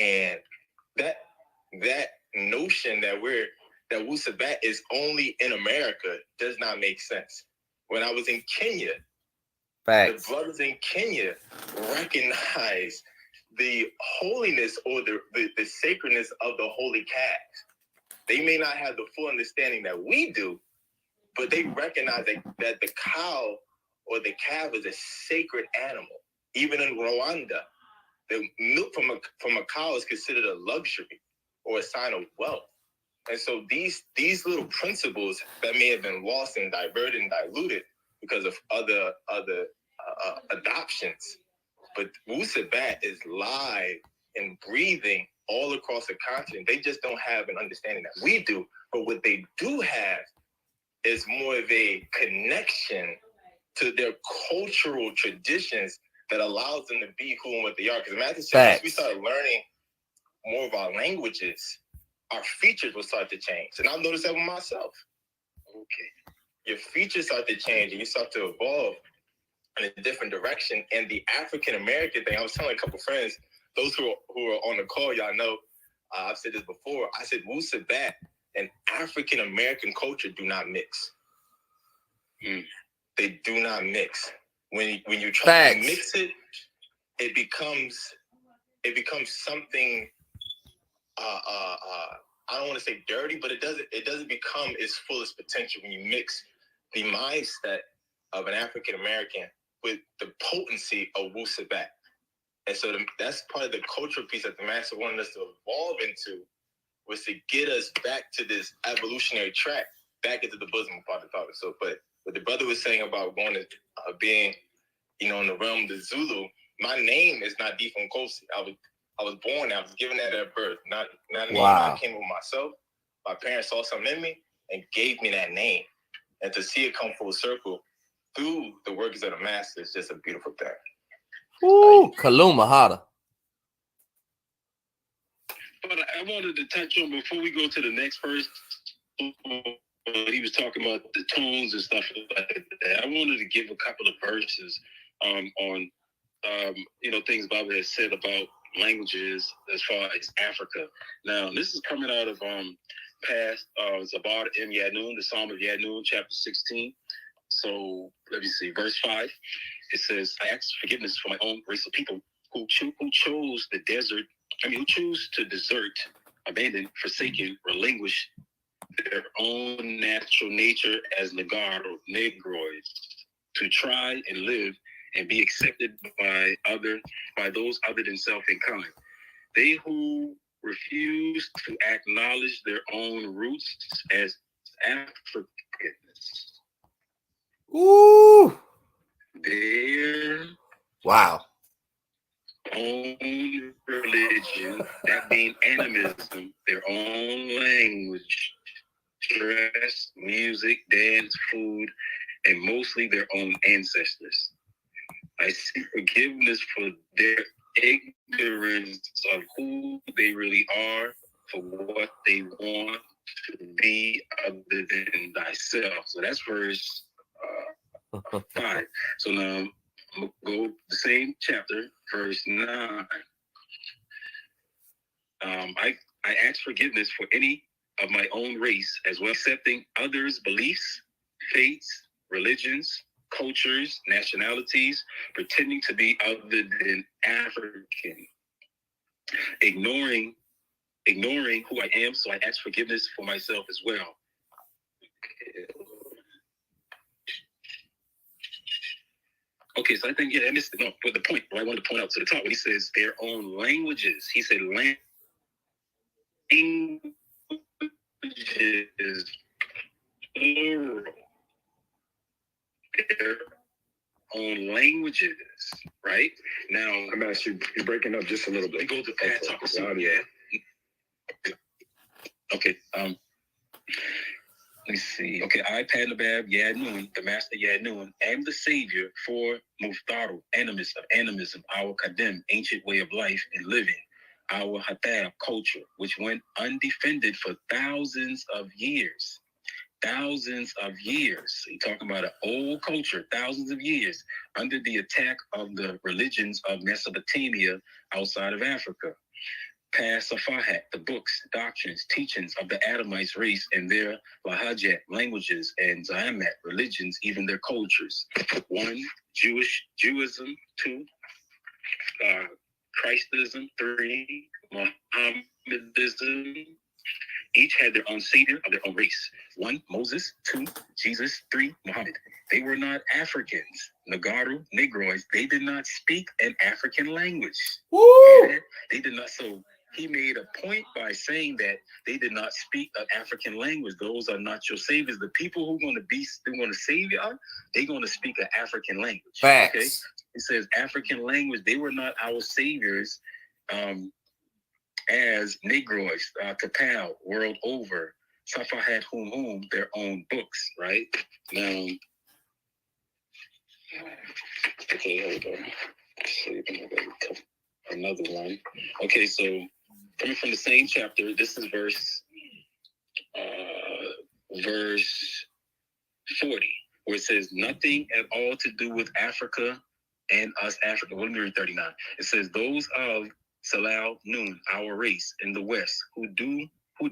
And that notion that Wu Sabat is only in America does not make sense. When I was in Kenya, Facts. the brothers in Kenya recognize the holiness or the sacredness of the holy calves. They may not have the full understanding that we do, but they recognize that the cow or the calf is a sacred animal. Even in Rwanda, the milk from a cow is considered a luxury or a sign of wealth. And so these little principles that may have been lost and diverted and diluted because of other adoptions, but Wu Sabat is live and breathing all across the continent. They just don't have an understanding that we do. But what they do have is more of a connection to their cultural traditions that allows them to be who and what they are. Because imagine once we start learning more of our languages, our features will start to change. And I've noticed that with myself. Okay. Your features start to change and you start to evolve in a different direction. And the African American thing, I was telling a couple friends, those who are on the call, y'all know, I've said this before. I said Wu Sabat and African American culture do not mix. They do not mix. When you try to mix it, it becomes something. I don't want to say dirty, but it doesn't become its fullest potential when you mix the mindset of an African American with the potency of Wu Sabat. And so that's part of the cultural piece that the master wanted us to evolve into, was to get us back to this evolutionary track, back into the bosom of Father Father. So, but what the brother was saying about going to being, in the realm of the Zulu, my name is not Defon Kosi. I was born, I was given that at birth. Not a name I came with myself. My parents saw something in me and gave me that name. And to see it come full circle through the workings of the master is just a beautiful thing. Ooh, Kaluma Hada. But I wanted to touch on, before we go to the next person, he was talking about the tones and stuff like that. I wanted to give a couple of verses on things Baba has said about languages as far as Africa. Now, this is coming out of past Zabar M. Yanun, the Psalm of Yanun, chapter 16. So let me see, verse 5. It says, I ask forgiveness for my own race of people who chose the desert. Who choose to desert, abandon, forsaken, relinquish their own natural nature as Negroids, to try and live and be accepted by those other than self and kind. They who refuse to acknowledge their own roots as Africans. Ooh. Their own religion, that being animism, their own language, dress, music, dance, food, and mostly their own ancestors. I seek forgiveness for their ignorance of who they really are, for what they want to be other than thyself. So that's verse 5. So now I'm going to go the same chapter, verse 9. I ask forgiveness for any of my own race, as well as accepting others' beliefs, faiths, religions, cultures, nationalities, pretending to be other than African, ignoring who I am. So I ask forgiveness for myself as well. Okay, so I think, I missed it. No, but the point, what I wanted to point out to the top, when he says their own languages, he said languages, plural. Their own languages, right? Now, I'm actually, you're breaking up just a little bit. We go to Pat Talker. Yeah. Okay, let me see. Okay, I, Padnabab Yadnun, the master Yadnun, am the savior for Muftaru, animism, our Kadem, ancient way of life and living, our Hatab, culture, which went undefended for thousands of years. Thousands of years. So you're talking about an old culture, thousands of years, under the attack of the religions of Mesopotamia outside of Africa. past Safahat, the books, doctrines, teachings of the Adamites race and their Lahajat languages and Zayamat religions, even their cultures. 1. Judaism. 2. Christism. 3. Mohammedism. Each had their own savior of their own race. 1. Moses. 2. Jesus. 3. Muhammad. They were not Africans. Nagaru, Negroids, they did not speak an African language. Woo! They did not. So he made a point by saying that they did not speak an African language. Those are not your saviors. The people who are going to save y'all, they're going to speak an African language. Facts. Okay. It says African language. They were not our saviors. As Negroids, Tapal, world over, Safa had whom their own books, right? Now, okay, hold on. Another one. Okay, so coming from the same chapter, this is verse 40, where it says, nothing at all to do with Africa and us Africa. Well, let me read 39. It says, those of Salal Noon, our race in the West, who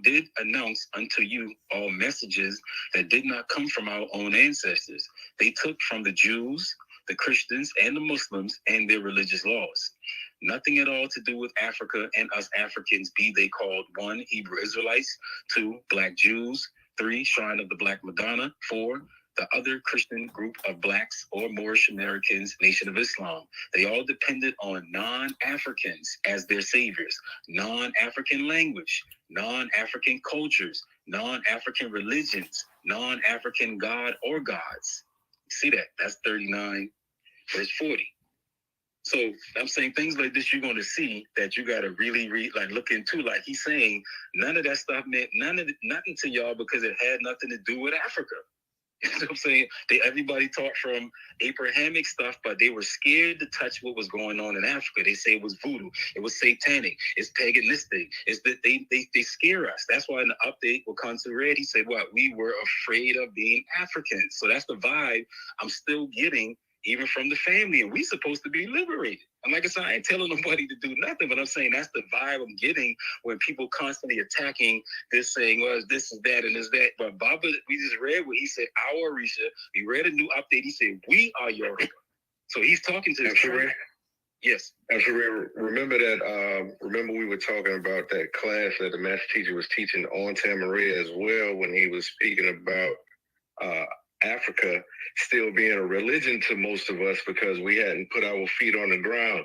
did announce unto you all messages that did not come from our own ancestors. They took from the Jews, the Christians, and the Muslims and their religious laws. Nothing at all to do with Africa and us Africans, be they called 1. Hebrew Israelites, 2. Black Jews, 3. Shrine of the Black Madonna, 4. The other Christian group of blacks or Moorish Americans, Nation of Islam. They all depended on non-Africans as their saviors, non-African language, non-African cultures, non-African religions, non-African God or gods. See that? That's 39, verse 40. So I'm saying things like this, you're going to see that you got to really read, like look into, like he's saying, none of that stuff meant nothing to y'all because it had nothing to do with Africa. You know what I'm saying? Everybody taught from Abrahamic stuff, but they were scared to touch what was going on in Africa. They say it was voodoo, it was satanic, it's paganistic. It's that they scare us. That's why in the update with Council Red, he said, "What we were afraid of being Africans." So that's the vibe I'm still getting, even from the family, and we supposed to be liberated. And like I said, I ain't telling nobody to do nothing, but I'm saying that's the vibe I'm getting when people constantly attacking this, saying, well, this is that and this that. But Baba, we just read what he said, our Orisha. We read a new update. He said, we are Yoruba. So he's talking to the tribe. Yes. Remember that, remember we were talking about that class that the master teacher was teaching on Tamaria as well when he was speaking about Africa still being a religion to most of us because we hadn't put our feet on the ground.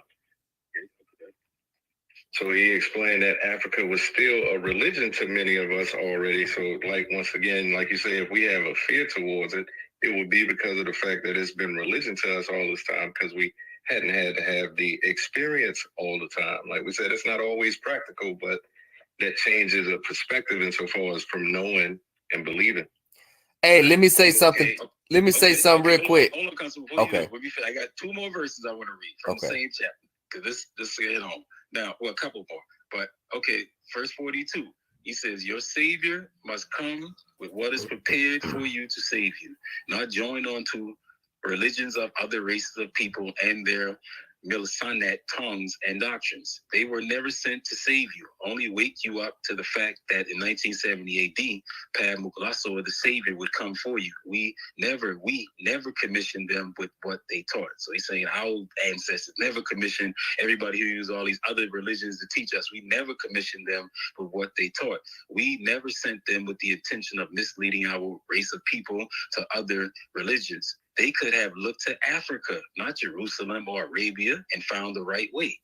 So he explained that Africa was still a religion to many of us already. So like, once again, like you say, if we have a fear towards it, it would be because of the fact that it's been religion to us all this time because we hadn't had to have the experience all the time. Like we said, it's not always practical, but that changes a perspective insofar as from knowing and believing. Hey, let me say something. Okay. Let me say something real quick. Hold on, Okay. I got 2 more verses I want to read from the same chapter. Because this hit on. Now, well, a couple more. But, okay, verse 42. He says, your Savior must come with what is prepared for you to save you, not join on to religions of other races of people and their Milisanat tongues and doctrines. They were never sent to save you, only wake you up to the fact that in 1970 AD, Pad Mukulaso, or the Savior, would come for you. We never commissioned them with what they taught. So he's saying our ancestors never commissioned everybody who used all these other religions to teach us. We never commissioned them with what they taught. We never sent them with the intention of misleading our race of people to other religions. They could have looked to Africa, not Jerusalem or Arabia, and found the right way.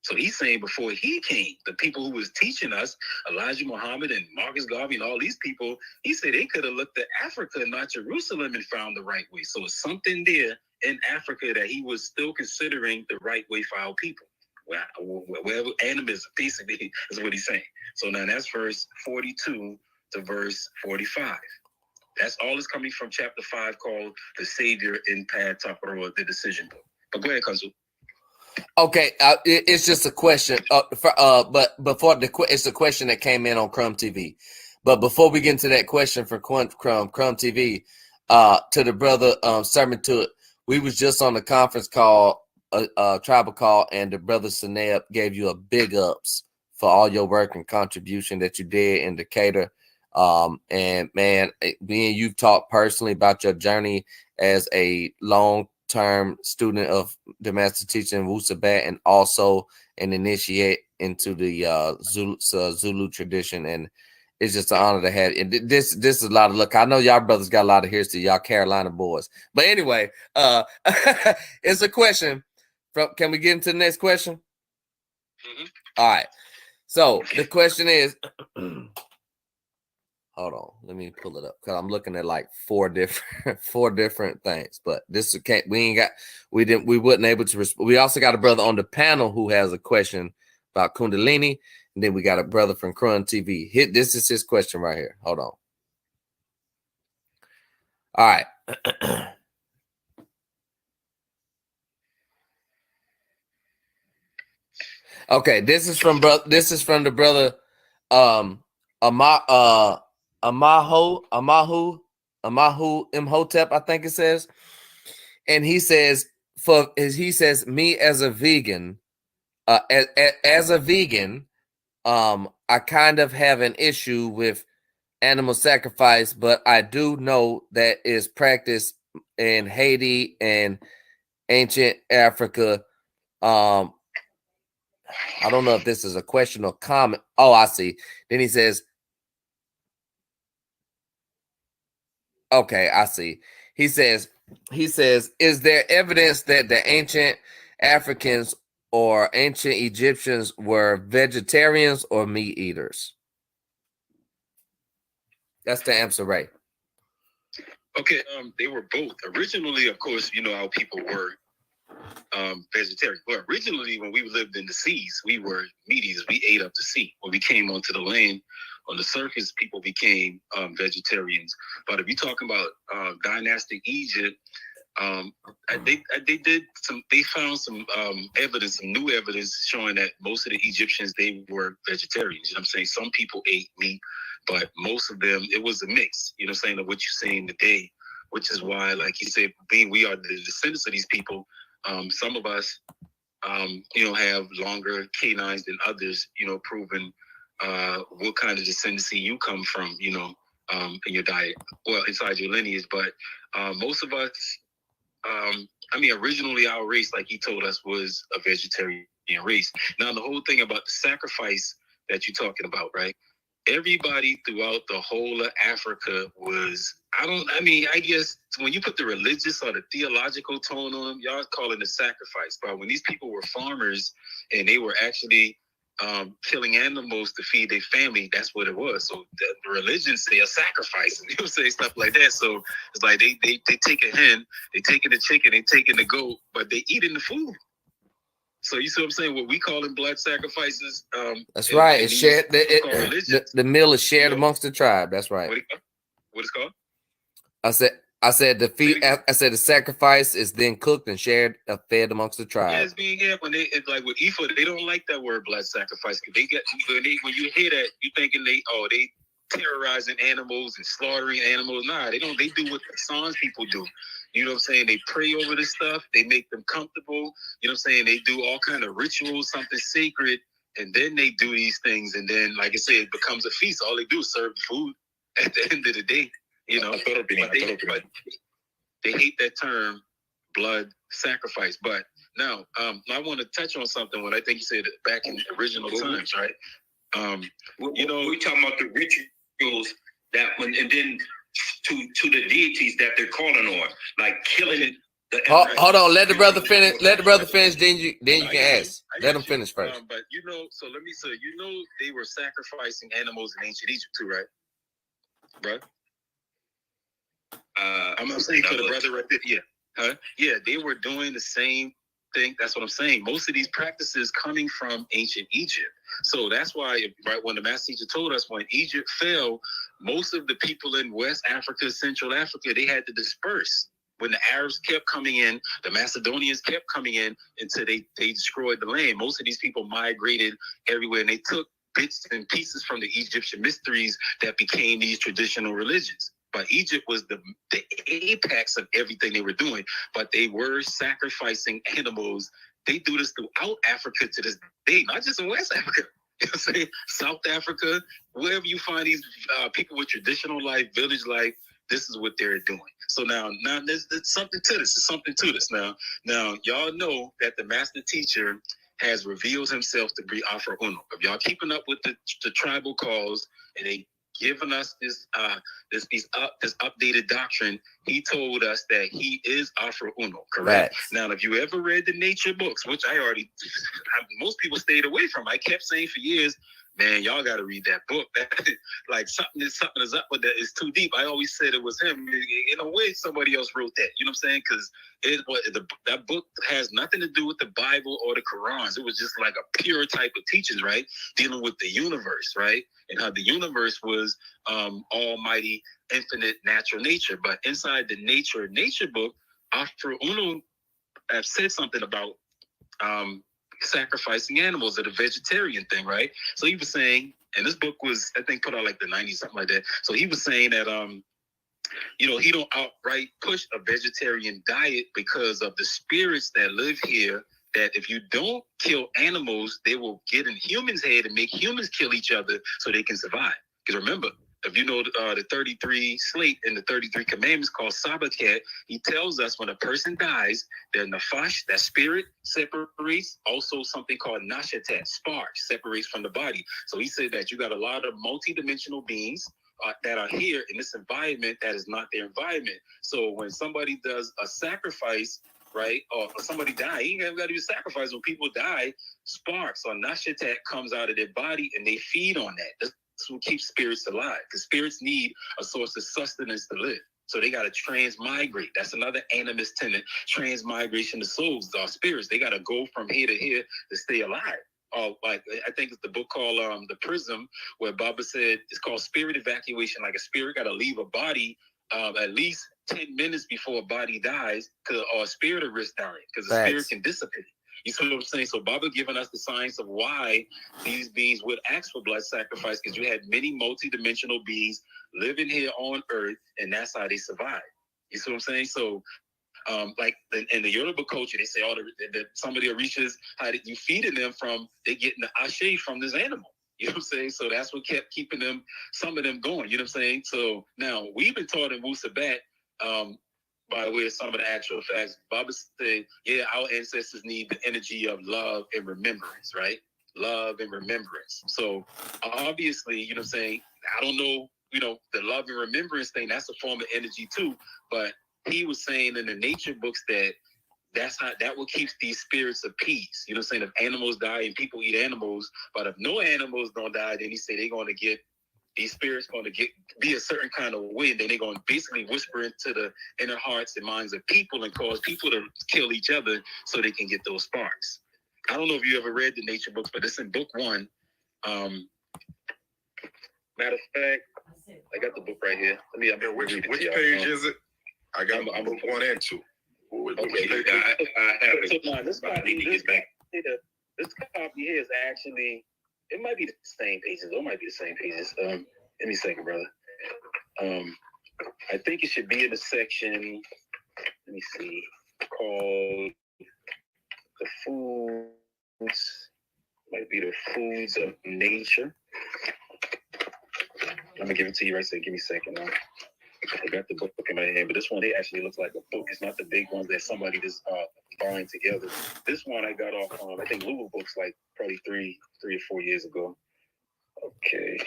So he's saying before he came, the people who was teaching us, Elijah Muhammad and Marcus Garvey and all these people, he said they could have looked to Africa, not Jerusalem, and found the right way. So it's something there in Africa that he was still considering the right way for our people. Wherever animism, basically, is what he's saying. So now that's verse 42 to verse 45. That's all is coming from chapter 5 called The Savior in Pad Taparoa, the Decision Book. But go ahead, Kazu. Okay, it's just a question. But before it's a question that came in on Crumb TV. But before we get into that question from Crumb TV, to the brother Sermon to it, we was just on the conference call, tribal call, and the brother Seneb gave you a big ups for all your work and contribution that you did in Decatur. And man, me and you've talked personally about your journey as a long-term student of the master teacher in Wusabat, and also an initiate into the Zulu tradition. And it's just an honor to have. And this is a lot of luck. I know y'all brothers got a lot of history, y'all Carolina boys. But anyway, it's a question. Can we get into the next question? Mm-hmm. All right. So the question is, hold on, let me pull it up because I'm looking at like four different things. But this we wasn't able to respond. We also got a brother on the panel who has a question about Kundalini, and then we got a brother from Crun TV. This is his question right here. Hold on. All right. Okay, this is from the brother Amahu Imhotep, I think it says. And he says me as a vegan, as a vegan, I kind of have an issue with animal sacrifice, but I do know that is practiced in Haiti and ancient Africa. I don't know if this is a question or comment. Oh, I see. Then he says, okay, I see. He says, is there evidence that the ancient Africans or ancient Egyptians were vegetarians or meat eaters? That's the answer, right? Okay, they were both. Originally, of course, you know how people were vegetarian. But originally, when we lived in the seas, we were meat eaters. We ate up the sea. When we came onto the land, on the surface, people became vegetarians. But if you're talking about dynastic Egypt, they found some evidence, some new evidence showing that most of the Egyptians, they were vegetarians. You know what I'm saying? Some people ate meat, but most of them, it was a mix, you know what I'm saying, of what you're saying today, which is why, like you said, being we are the descendants of these people, some of us, you know, have longer canines than others, you know, proving what kind of descendancy you come from, you know, in your diet, well, inside your lineage. But most of us, I mean, originally our race, like he told us, was a vegetarian race. Now, the whole thing about the sacrifice that you're talking about, right? Everybody throughout the whole of Africa was, I guess when you put the religious or the theological tone on them, y'all call it a sacrifice. But when these people were farmers and they were actually killing animals to feed their family, that's what it was. So the religions say a sacrifice, and you say stuff like that. So it's like they take a hen, they taking the chicken, they taking the goat, but they eating the food. So you see what I'm saying? What we call in blood sacrifices. That's right. It's shared. The meal is shared amongst the tribe. That's right. What it's called? I said the sacrifice is then cooked and shared, fed amongst the tribe. Yeah, it's being when it's like with Ifa, they don't like that word blood sacrifice. They get when you hear that, you thinking they terrorizing animals and slaughtering animals. Nah, they don't. They do what the Sans people do. You know what I'm saying? They pray over this stuff. They make them comfortable. You know what I'm saying? They do all kind of rituals, something sacred, and then they do these things. And then, like I said, it becomes a feast. All they do is serve the food at the end of the day. You know, but they hate that term, blood sacrifice. But now, I want to touch on something when I think you said back in original times, right? You know, we're talking about the rituals that when, and then to the deities that they're calling on, like killing the. Hold on, let the brother finish. Then you can ask. Let him finish first. But you know, so let me say, you know, they were sacrificing animals in ancient Egypt too, right? Bro. I'm saying for the brother right there. Yeah. Huh? Yeah, they were doing the same thing. That's what I'm saying. Most of these practices coming from ancient Egypt. So that's why, right, when the master teacher told us when Egypt fell, most of the people in West Africa, Central Africa, they had to disperse. When the Arabs kept coming in, the Macedonians kept coming in until they destroyed the land. Most of these people migrated everywhere, and they took bits and pieces from the Egyptian mysteries that became these traditional religions. But Egypt was the apex of everything they were doing. But they were sacrificing animals. They do this throughout Africa to this day, not just in West Africa. Say South Africa, wherever you find these people with traditional life, village life, this is what they're doing. So now there's something to this. There's something to this. Now y'all know that the master teacher has revealed himself to be Afro Uno. If y'all keeping up with the tribal calls and they giving us this updated doctrine, he told us that he is Afro Uno, correct? Right. Now, if you ever read the nature books, which most people stayed away from, I kept saying for years, man, y'all got to read that book. Like something is up with that. It's too deep. I always said it was him. In a way, somebody else wrote that. You know what I'm saying? Because that book has nothing to do with the Bible or the Quran. It was just like a pure type of teachings, right? Dealing with the universe, right? And how the universe was almighty, infinite, natural nature. But inside the nature book, Afro Uno have said something about sacrificing animals, or the vegetarian thing, right? So he was saying, and this book was, I think, put out like the 90s, something like that. So he was saying that he don't outright push a vegetarian diet because of the spirits that live here, that if you don't kill animals, they will get in humans' head and make humans kill each other so they can survive. Because remember, if you know the 33 slate and the 33 commandments called Sabakat, he tells us when a person dies, their nafash, that spirit, separates. Also something called nashatat, spark, separates from the body. So he said that you got a lot of multidimensional beings that are here in this environment that is not their environment. So when somebody does a sacrifice, right, or somebody die, you ain't got to do a sacrifice. When people die, sparks or nashatat comes out of their body and they feed on that. That's what keeps spirits alive, because spirits need a source of sustenance to live. So they got to transmigrate. That's another animist tenet, transmigration of souls, our spirits. They got to go from here to here to stay alive. Like I think it's the book called The Prism, where Baba said it's called spirit evacuation. Like a spirit got to leave a body at least 10 minutes before a body dies, or a spirit will risk dying, because the spirit can dissipate. You see what I'm saying? So Baba giving us the science of why these beings would ask for blood sacrifice, because you had many multidimensional beings living here on earth, and that's how they survive. You see what I'm saying? So like in the Yoruba culture, they say some of the orishas, how you feeding them from, they getting the ashe from this animal. You know what I'm saying? So that's what kept keeping them, some of them going. You know what I'm saying? So now we've been taught in Wu Sabat, by way of some of the actual facts. Baba said, yeah, our ancestors need the energy of love and remembrance, right? Love and remembrance. So obviously, you know what I'm saying? I don't know, the love and remembrance thing, that's a form of energy too. But he was saying in the nature books that what keeps these spirits of peace. You know what I'm saying? If animals die and people eat animals, but if no animals don't die, then he say they're going to get, these spirits going to be a certain kind of way. Then they're going to basically whisper into the inner hearts and minds of people and cause people to kill each other so they can get those sparks. I don't know if you ever read the nature books, but it's in book 1. Matter of fact, I got the book right here. Which page is it? I got book 1 and 2. Okay, I have it. So, this copy here is actually, it might be the same pages. Or it might be the same pages. Give me a second, brother. I think it should be in the section, let me see, called the foods. Might be the foods of nature. Let me give it to you right there. Give me a second. I got the book in my hand, but this one, it actually looks like a book. It's not the big ones that somebody just bind together. This one I got off, I think Louisville Books, like probably three or 4 years ago. Okay.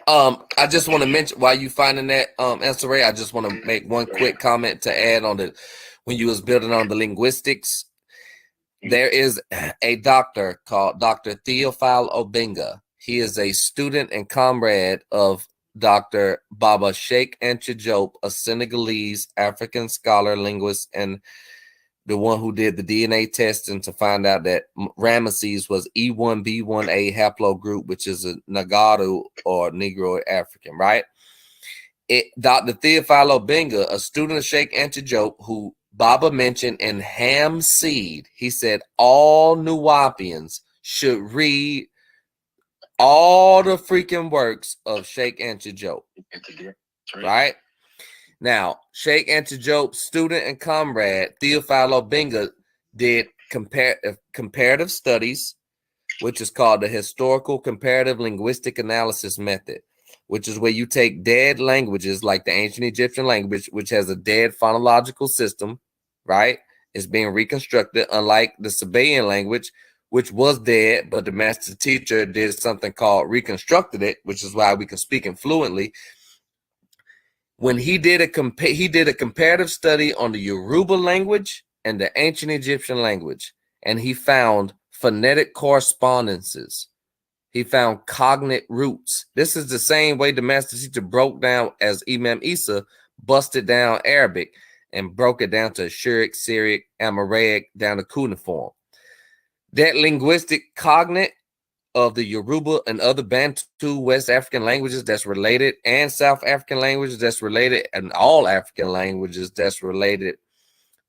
I just want to mention, while you finding that answer, Ray, I just want to make one quick comment to add on the, when you was building on the linguistics. There is a doctor called Dr. Theophile Obenga. He is a student and comrade of Dr. Baba Sheikh Anta Diop, a Senegalese African scholar, linguist, and the one who did the DNA testing to find out that Ramesses was E1B1A haplogroup, which is a Nagaru or Negro African, right? Dr. Theophile Obenga, a student of Sheikh Anta Diop, who Baba mentioned in Ham Seed, he said all Nuwaupians should read all the freaking works of Sheikh Anta Diop, right? Now, Sheikh Anta Diop's student and comrade Theophile Obenga did comparative studies which is called the historical comparative linguistic analysis method, which is where you take dead languages like the ancient Egyptian language, which has a dead phonological system, right? It's being reconstructed, unlike the Sabaean language, which was dead, but the master teacher did something called reconstructed it, which is why we can speak it fluently. When he did a comparative study on the Yoruba language and the ancient Egyptian language, and he found phonetic correspondences. He found cognate roots. This is the same way the master teacher broke down, as Imam Isa busted down Arabic and broke it down to Syriac, Syriac, Amharic, down to cuneiform. That linguistic cognate of the Yoruba and other Bantu West African languages that's related, and South African languages that's related, and all African languages that's related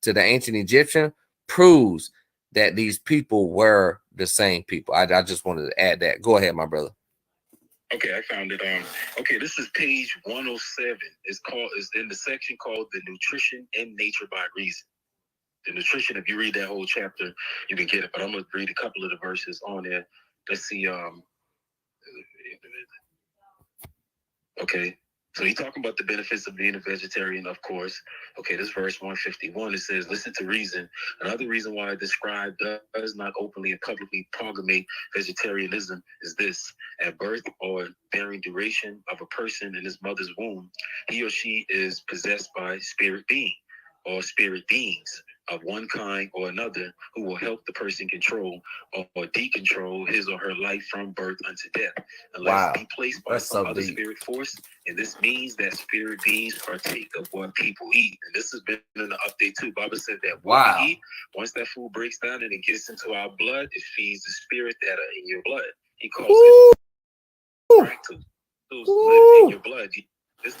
to the ancient Egyptian, proves that these people were the same people. I just wanted to add that. Go ahead, my brother. Okay, I found it. Okay, this is page 107. It's in the section called The Nutrition in Nature by Reason. The nutrition, if you read that whole chapter, you can get it. But I'm going to read a couple of the verses on there. Let's see. Okay, so he's talking about the benefits of being a vegetarian, of course. Okay, this verse 151, it says, listen to reason. Another reason why the scribe does not openly and publicly promulgate vegetarianism is this: at birth or bearing duration of a person in his mother's womb, he or she is possessed by spirit being or spirit beings of one kind or another who will help the person control or decontrol his or her life from birth unto death, unless be placed by some other spirit force. And this means that spirit beings partake of what people eat. And this has been in the update too. Baba said that what we eat, once that food breaks down and it gets into our blood, it feeds the spirit that are in your blood. He calls it fractals live in your blood. This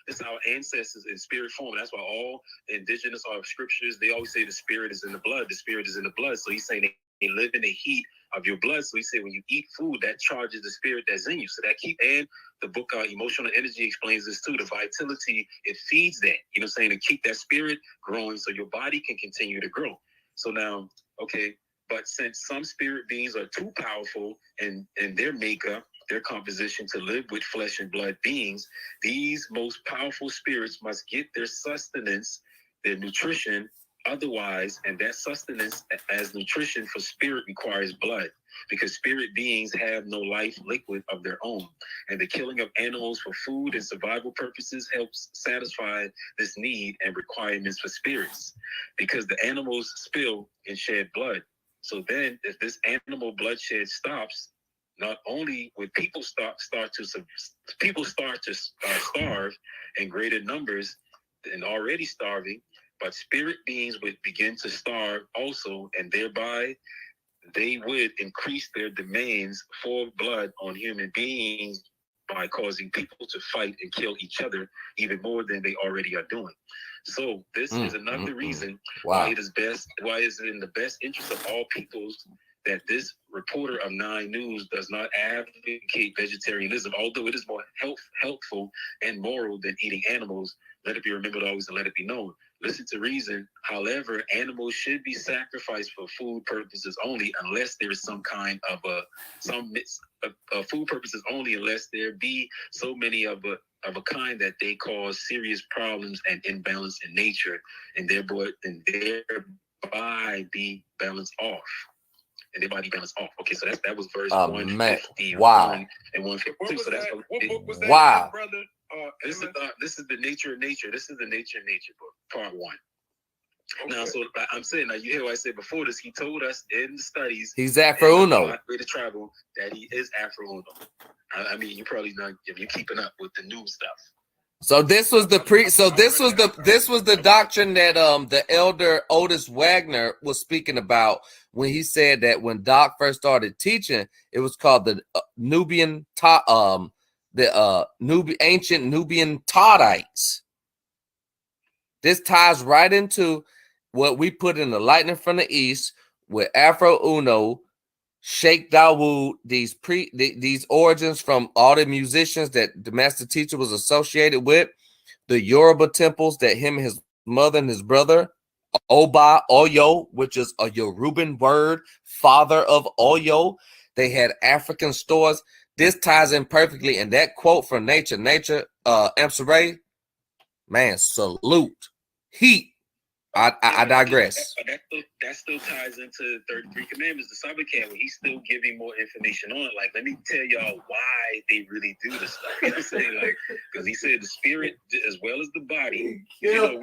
is our ancestors in spirit form. That's why all indigenous or scriptures, they always say the spirit is in the blood. The spirit is in the blood. So he's saying they live in the heat of your blood. So he said when you eat food, that charges the spirit that's in you. So that and the book Emotional Energy explains this too. The vitality, it feeds that. You know what I'm saying? To keep that spirit growing so your body can continue to grow. So now, okay, but since some spirit beings are too powerful in their makeup, their composition to live with flesh and blood beings, these most powerful spirits must get their sustenance, their nutrition, otherwise, and that sustenance as nutrition for spirit requires blood, because spirit beings have no life liquid of their own. And the killing of animals for food and survival purposes helps satisfy this need and requirements for spirits, because the animals spill and shed blood. So then if this animal bloodshed stops, not only would people start to starve in greater numbers than already starving, but spirit beings would begin to starve also, and thereby they would increase their demands for blood on human beings by causing people to fight and kill each other even more than they already are doing. So this is another reason why it is in the best interest of all peoples that this reporter of 9 News does not advocate vegetarianism, although it is more helpful and moral than eating animals. Let it be remembered always and let it be known. Listen to reason. However, animals should be sacrificed for food purposes only, unless there is some kind of food purposes only, unless there be so many of a kind that they cause serious problems and imbalance in nature, and thereby be balanced off. And their body balance off. Okay, so that was verse 151 and 152. So that's what book was that, brother? This is the nature of nature. This is the nature of nature book, part 1. Okay. Now, so I'm saying, now you hear what I said before this. He told us in the studies he's Afro Uno. Way to travel that he is Afro Uno. I mean, you probably not if you're keeping up with the new stuff. So this was the doctrine that the elder Otis Wagner was speaking about when he said that when Doc first started teaching, it was called the ancient Nubian Todites. This ties right into what we put in the lightning from the east with Afro Uno, Sheikh Dawood, these origins from all the musicians that the master teacher was associated with, the Yoruba temples that him and his mother and his brother, Oba Oyo, which is a Yoruban word, father of Oyo, They had African stores. This ties in perfectly. And that quote from Nature, Amsaray, man, salute. Heat. I digress. That still ties into 33 Commandments, the Sabbath camp, where he's still giving more information on it. Like, let me tell y'all why they really do this stuff. You know what I'm saying? Like, because he said the spirit as well as the body. You know,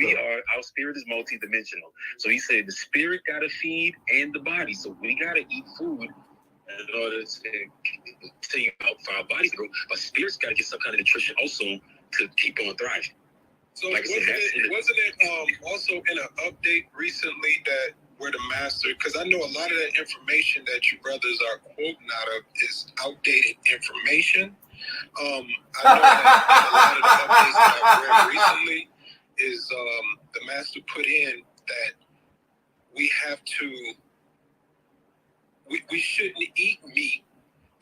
our spirit is multidimensional. So he said the spirit got to feed and the body. So we got to eat food in order to for our bodies to grow. But spirit's got to get some kind of nutrition also to keep on thriving. So wasn't it also in an update recently that where the master, because I know a lot of the information that you brothers are quoting out of is outdated information. I know that a lot of the updates that I've read recently is the master put in that we have to, we shouldn't eat meat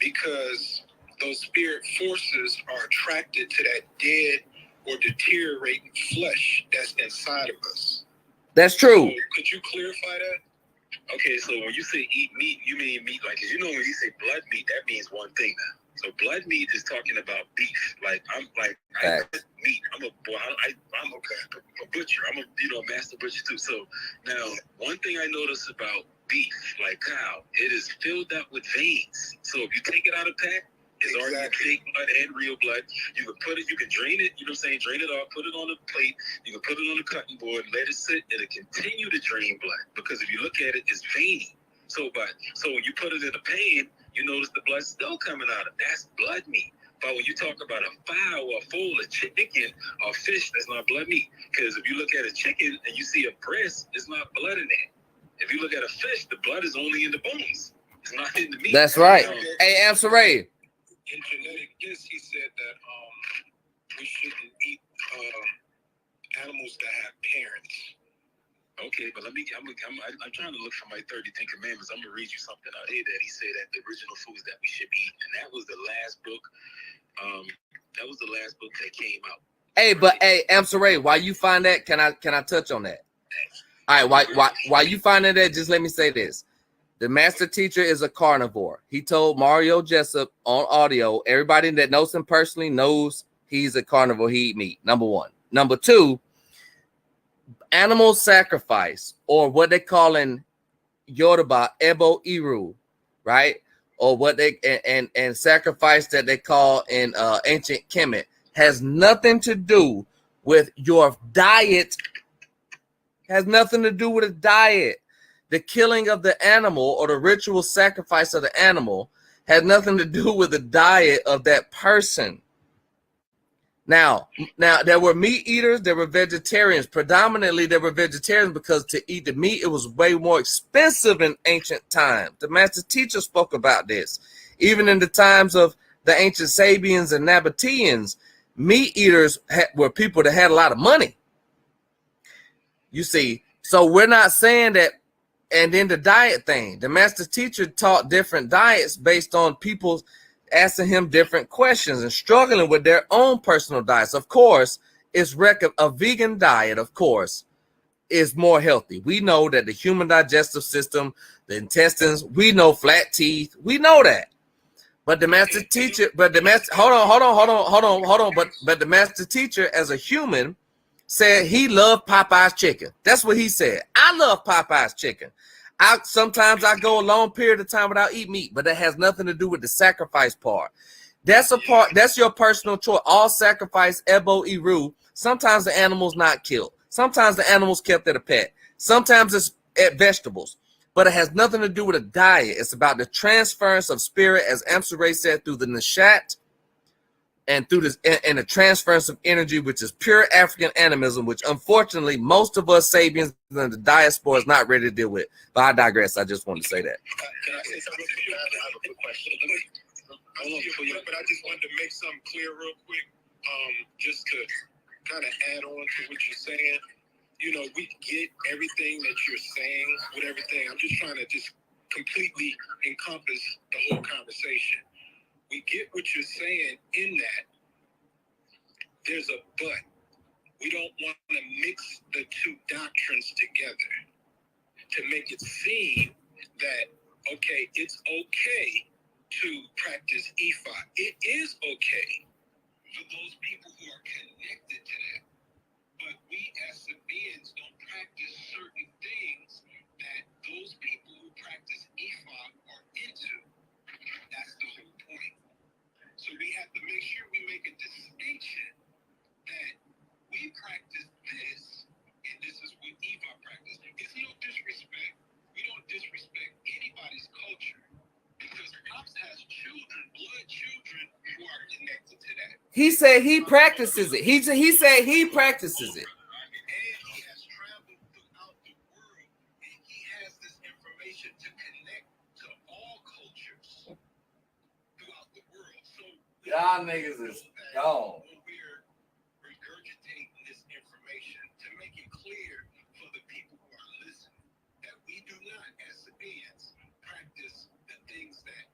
because those spirit forces are attracted to that dead or deteriorating flesh that's inside of us. That's true. So could you clarify that? Okay, so when you say eat meat, you mean meat like, because you know when you say blood meat, that means one thing now. So blood meat is talking about beef. Like I eat meat. I'm a butcher. I'm a master butcher too. So now one thing I notice about beef, like cow, it is filled up with veins. So if you take it out of pack, it's already fake blood and real blood. You can put it, you can drain it, you know what I'm saying? Drain it off, put it on a plate, you can put it on a cutting board, let it sit, it'll continue to drain blood. Because if you look at it, it's veiny. So when you put it in a pan, you notice the blood's still coming out of it. That's blood meat. But when you talk about a fowl or a foal, a chicken or fish, that's not blood meat. Because if you look at a chicken and you see a breast, it's not blood in there. If you look at a fish, the blood is only in the bones. It's not in the meat. That's right. Hey, Amsaray. In genetic gist, he said that we shouldn't eat animals that have parents. Okay, but I'm trying to look for my 33 commandments. I'm gonna read you something out here that he said that the original foods that we should eat, and that was the last book. That was the last book that came out. Hey, but hey, Amsaray, while you find that, can I touch on that? All right, while you find that, just let me say this. The master teacher is a carnivore. He told Mario Jessup on audio, everybody that knows him personally knows he's a carnivore. He eat meat, number one. Number two, animal sacrifice, or what they call in Yoruba, Ebo Iru, right? Or what they, and sacrifice that they call in ancient Kemet, has nothing to do with your diet, has nothing to do with a diet. The killing of the animal or the ritual sacrifice of the animal has nothing to do with the diet of that person. Now there were meat eaters, there were vegetarians. Predominantly, there were vegetarians because to eat the meat, it was way more expensive in ancient times. The master teacher spoke about this. Even in the times of the ancient Sabians and Nabateans, meat eaters were people that had a lot of money. You see, so we're not saying that. And then the diet thing, the master teacher taught different diets based on people asking him different questions and struggling with their own personal diets. Of course, a vegan diet, of course, is more healthy. We know that the human digestive system, the intestines, we know flat teeth, we know that. But the master teacher, but the master teacher as a human said he loved Popeye's chicken. That's what he said. I love Popeye's chicken. Sometimes I go a long period of time without eating meat, but that has nothing to do with the sacrifice part. That's a part. That's your personal choice. All sacrifice, Ebo Iru. Sometimes the animal's not killed. Sometimes the animal's kept at a pet. Sometimes it's at vegetables. But it has nothing to do with a diet. It's about the transference of spirit, as Amsaray said, through the Nishat, and through this, and the transference of energy, which is pure African animism, which unfortunately most of us Sabians in the diaspora is not ready to deal with. But I digress. I just wanted to say that. Can I say something to you? I have a quick question. But I just wanted to make something clear real quick, just to kind of add on to what you're saying. You know, we get everything that you're saying with everything. I'm just trying to just completely encompass the whole conversation. We get what you're saying in that there's a but. We don't want to mix the two doctrines together to make it seem that, okay, it's okay to practice Ifa. It is okay for those people who are connected to that. But we as Sabaeans don't practice certain things that those people who practice Ifa are into. That's the whole point. So we have to make sure we make a distinction that we practice this, and this is what Ifa practice. It's no disrespect. We don't disrespect anybody's culture because Pops has children, blood children, who are connected to that. He said he practices it. He said he practices it. And he has traveled throughout the world, and he has this information to connect to all cultures throughout the world. So Y'all niggas is gone. when we're regurgitating this information to make it clear for the people who are listening that we do not, as Sabaeans, practice the things that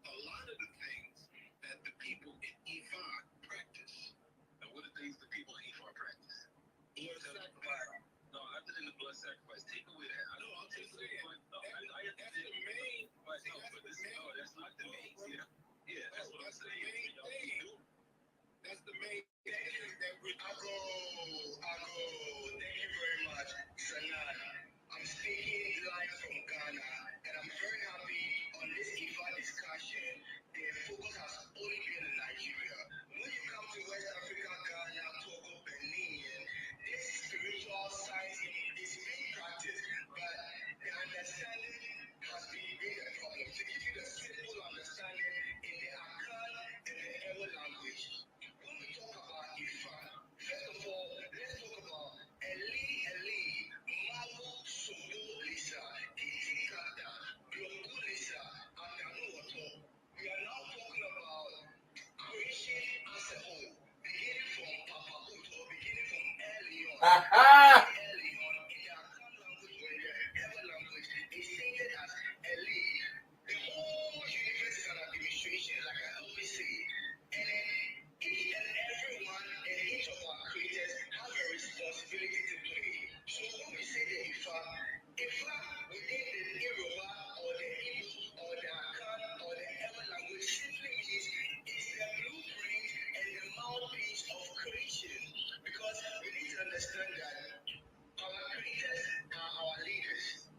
a lot of the things that the people in Ifa practice. And what are the things the people in Ifa practice? Blood sacrifice. No, other than the blood sacrifice, take away that. No, I'm just saying. That's the main. That's not the main. Yeah, that's what I'm saying. That's the main thing that we. Ago. Thank you very much, Sanan. I'm speaking live from Ghana, and I'm very happy on this Ifa discussion. The focus has only been in Nigeria. When you come to West Africa, Ghana, Togo, Benin, this spiritual science is being practiced, but the understanding has been a problem. To give you the simple understanding in the Akan and the Ewe language, when we talk about Ifa, first of all, let's talk about Eli, Mawu, Sobo, Lisa, Itikata, Bloku, Lisa, and Nuwaupu. We are now talking about creation as a whole, beginning from Papa Ut or beginning from Elion. Elion in the Akan language or in the Ewe language is stated as Eli. The whole universe is an administration, like I always say. And then each and everyone and each of our creators have a responsibility to play. So when we say the Ifa within the Yoruba or the Igbo or the Akan or the Ewe language simply means it's the blueprint and the mouthpiece of creation. Because we need to understand that our creators are our leaders.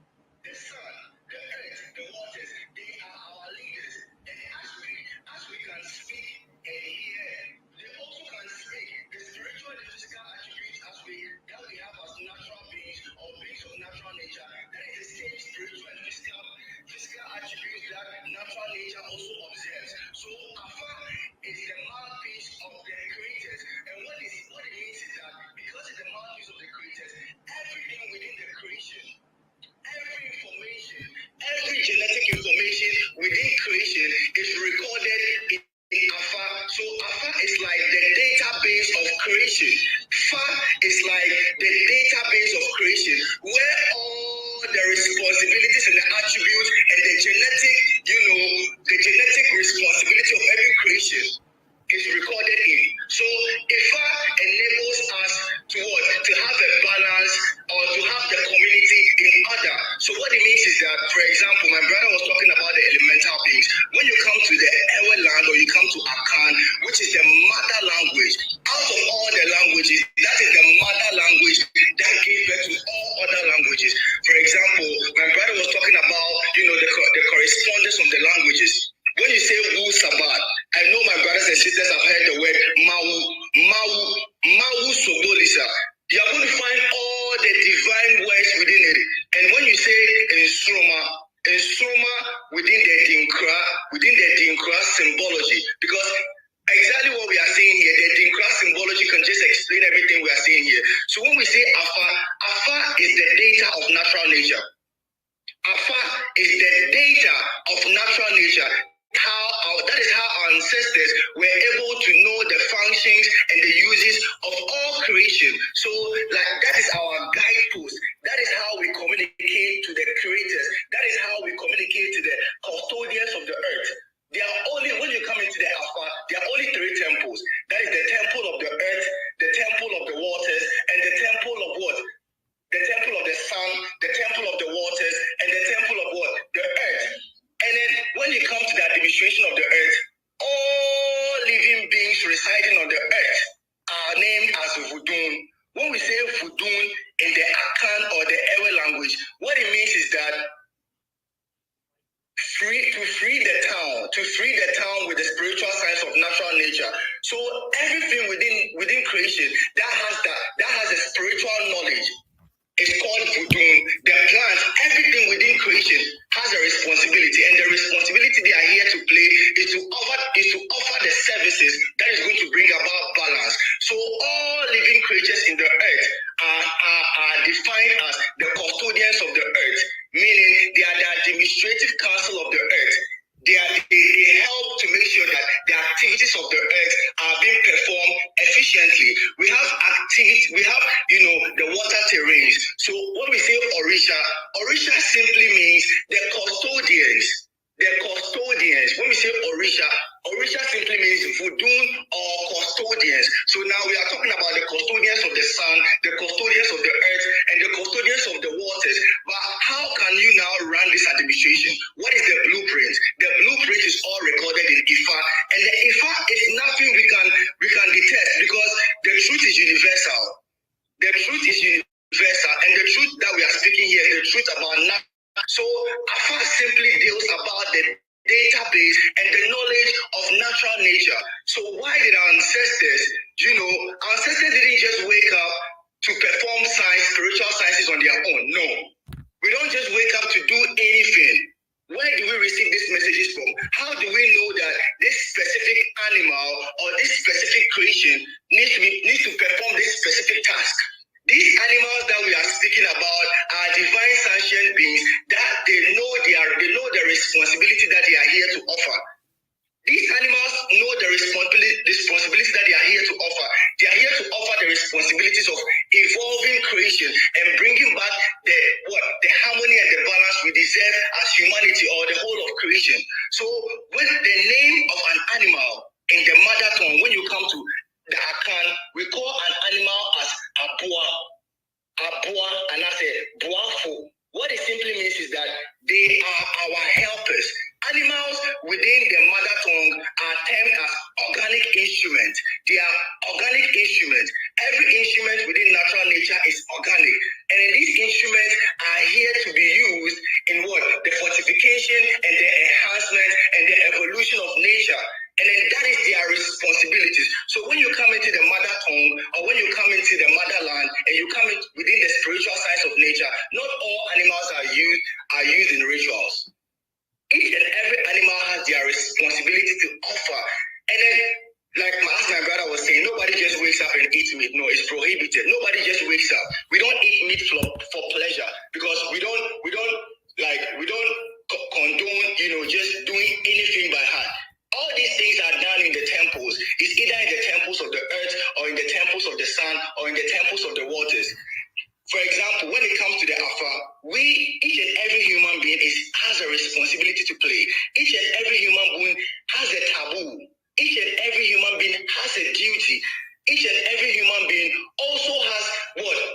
The sun, the earth, the waters, they are our leaders. And as we can speak and hear, they also can speak the spiritual and physical attributes that we have as natural beings or beings of natural nature. That is the same spiritual and physical attributes that natural nature also observes. So Afa is the mouthpiece of the creators. And what it means is that because it's the mouthpiece of the creators, everything within the creation, every information, every genetic information within creation is recorded in Afa. So Afa is like the database of creation. Fa is like the database of creation, where all the responsibilities and the attributes and the genetic responsibility of every creation is recorded in. So Ifa enables us to what? To have a balance or to have the community in order. So what it means is that, for example, my brother was talking about the elemental beings. When you come to the Ewe land or you come to Akan, which is the mother language, out of all the languages, that is the mother language that gave birth to all other languages. For example, my brother was talking about, the correspondence of the languages. When you say Wu Sabat, I know my brothers and sisters have heard the word Mawu Sobolisa. You are going to find all the divine words within it. And when you say Nsroma within the Dinkra symbology, because exactly what we are saying here, the Dinkra symbology can just explain everything we are saying here. So when we say Afa is the data of natural nature. Afa is the data of natural nature. That is how our ancestors were able to know the functions and the uses of all creation. So, that is our guidepost. That is how we communicate to the creators. That is how we communicate to the custodians of the earth. There are only, when you come into the Alpha, there are only 3 temples. That is the temple of the earth, the temple of the waters, and the temple of what? The temple of the sun, the temple of the waters, and the temple of what? The earth. And then when you come to the administration of the living beings residing on the earth are named as Vudun. When we say Vudun in the Akan or the Ewe language, what it means is that to free the town with the spiritual science of natural nature. So everything within creation that has a spiritual knowledge is called Vudun. The plants, everything within creation has a responsibility, and the responsibility they are here to play is to offer the services that is going to bring about balance. So all living creatures in the earth are defined as the custodians of the earth, meaning they are the administrative council of the earth. They help to make sure that the activities of the earth are being performed efficiently. We have the water terrains. So when we say Orisha simply means the custodians. When we say Orisha simply means Vudun or custodians. So now we are talking about the custodians of the sun, the custodians of the earth, and the custodians of the waters. But how can you now run this administration? What is the blueprint? The blueprint is all recorded in Ifa, and the Ifa is nothing we can detest, because the truth is universal. The truth is universal, and the truth that we are speaking here is the truth about nothing. So Ifa simply deals about the database and the knowledge of natural nature. So why did our ancestors, our ancestors didn't just wake up to perform spiritual sciences on their own? No. We don't just wake up to do anything. Where do we receive these messages from? How do we know that this specific animal or this specific creation needs to perform this specific task? These animals that we are speaking about are divine sentient beings that they know the responsibility that they are here to offer. These animals know the responsibilities that they are here to offer. They are here to offer the responsibilities of evolving creation and bringing back the harmony and the balance we deserve as humanity, or the whole of creation. So when the name of an animal in the mother tongue, when you come to the Akan, we call an animal as Abua, and I say Buafu. What it simply means is that they are our helpers. Animals within the mother tongue are termed as organic instruments. They are organic instruments. Every instrument within natural nature is organic. And these instruments are here to be used in the fortification and the enhancement and the evolution of nature. And then that is their responsibilities. So when you come into the mother tongue, or when you come into the motherland, and you come in within the spiritual science of nature, not all animals are used in rituals. Each and every animal has their responsibility to offer. And then, like my brother was saying, nobody just wakes up and eats meat. No, it's prohibited. Nobody just wakes up. We don't eat meat for pleasure, because we don't condone, just doing anything by hand. All these things are done in the temples. It's either in the temples of the earth, or in the temples of the sun, or in the temples of the waters. For example, when it comes to the Afa, each and every human being has a responsibility to play. Each and every human being has a taboo. Each and every human being has a duty. Each and every human being also has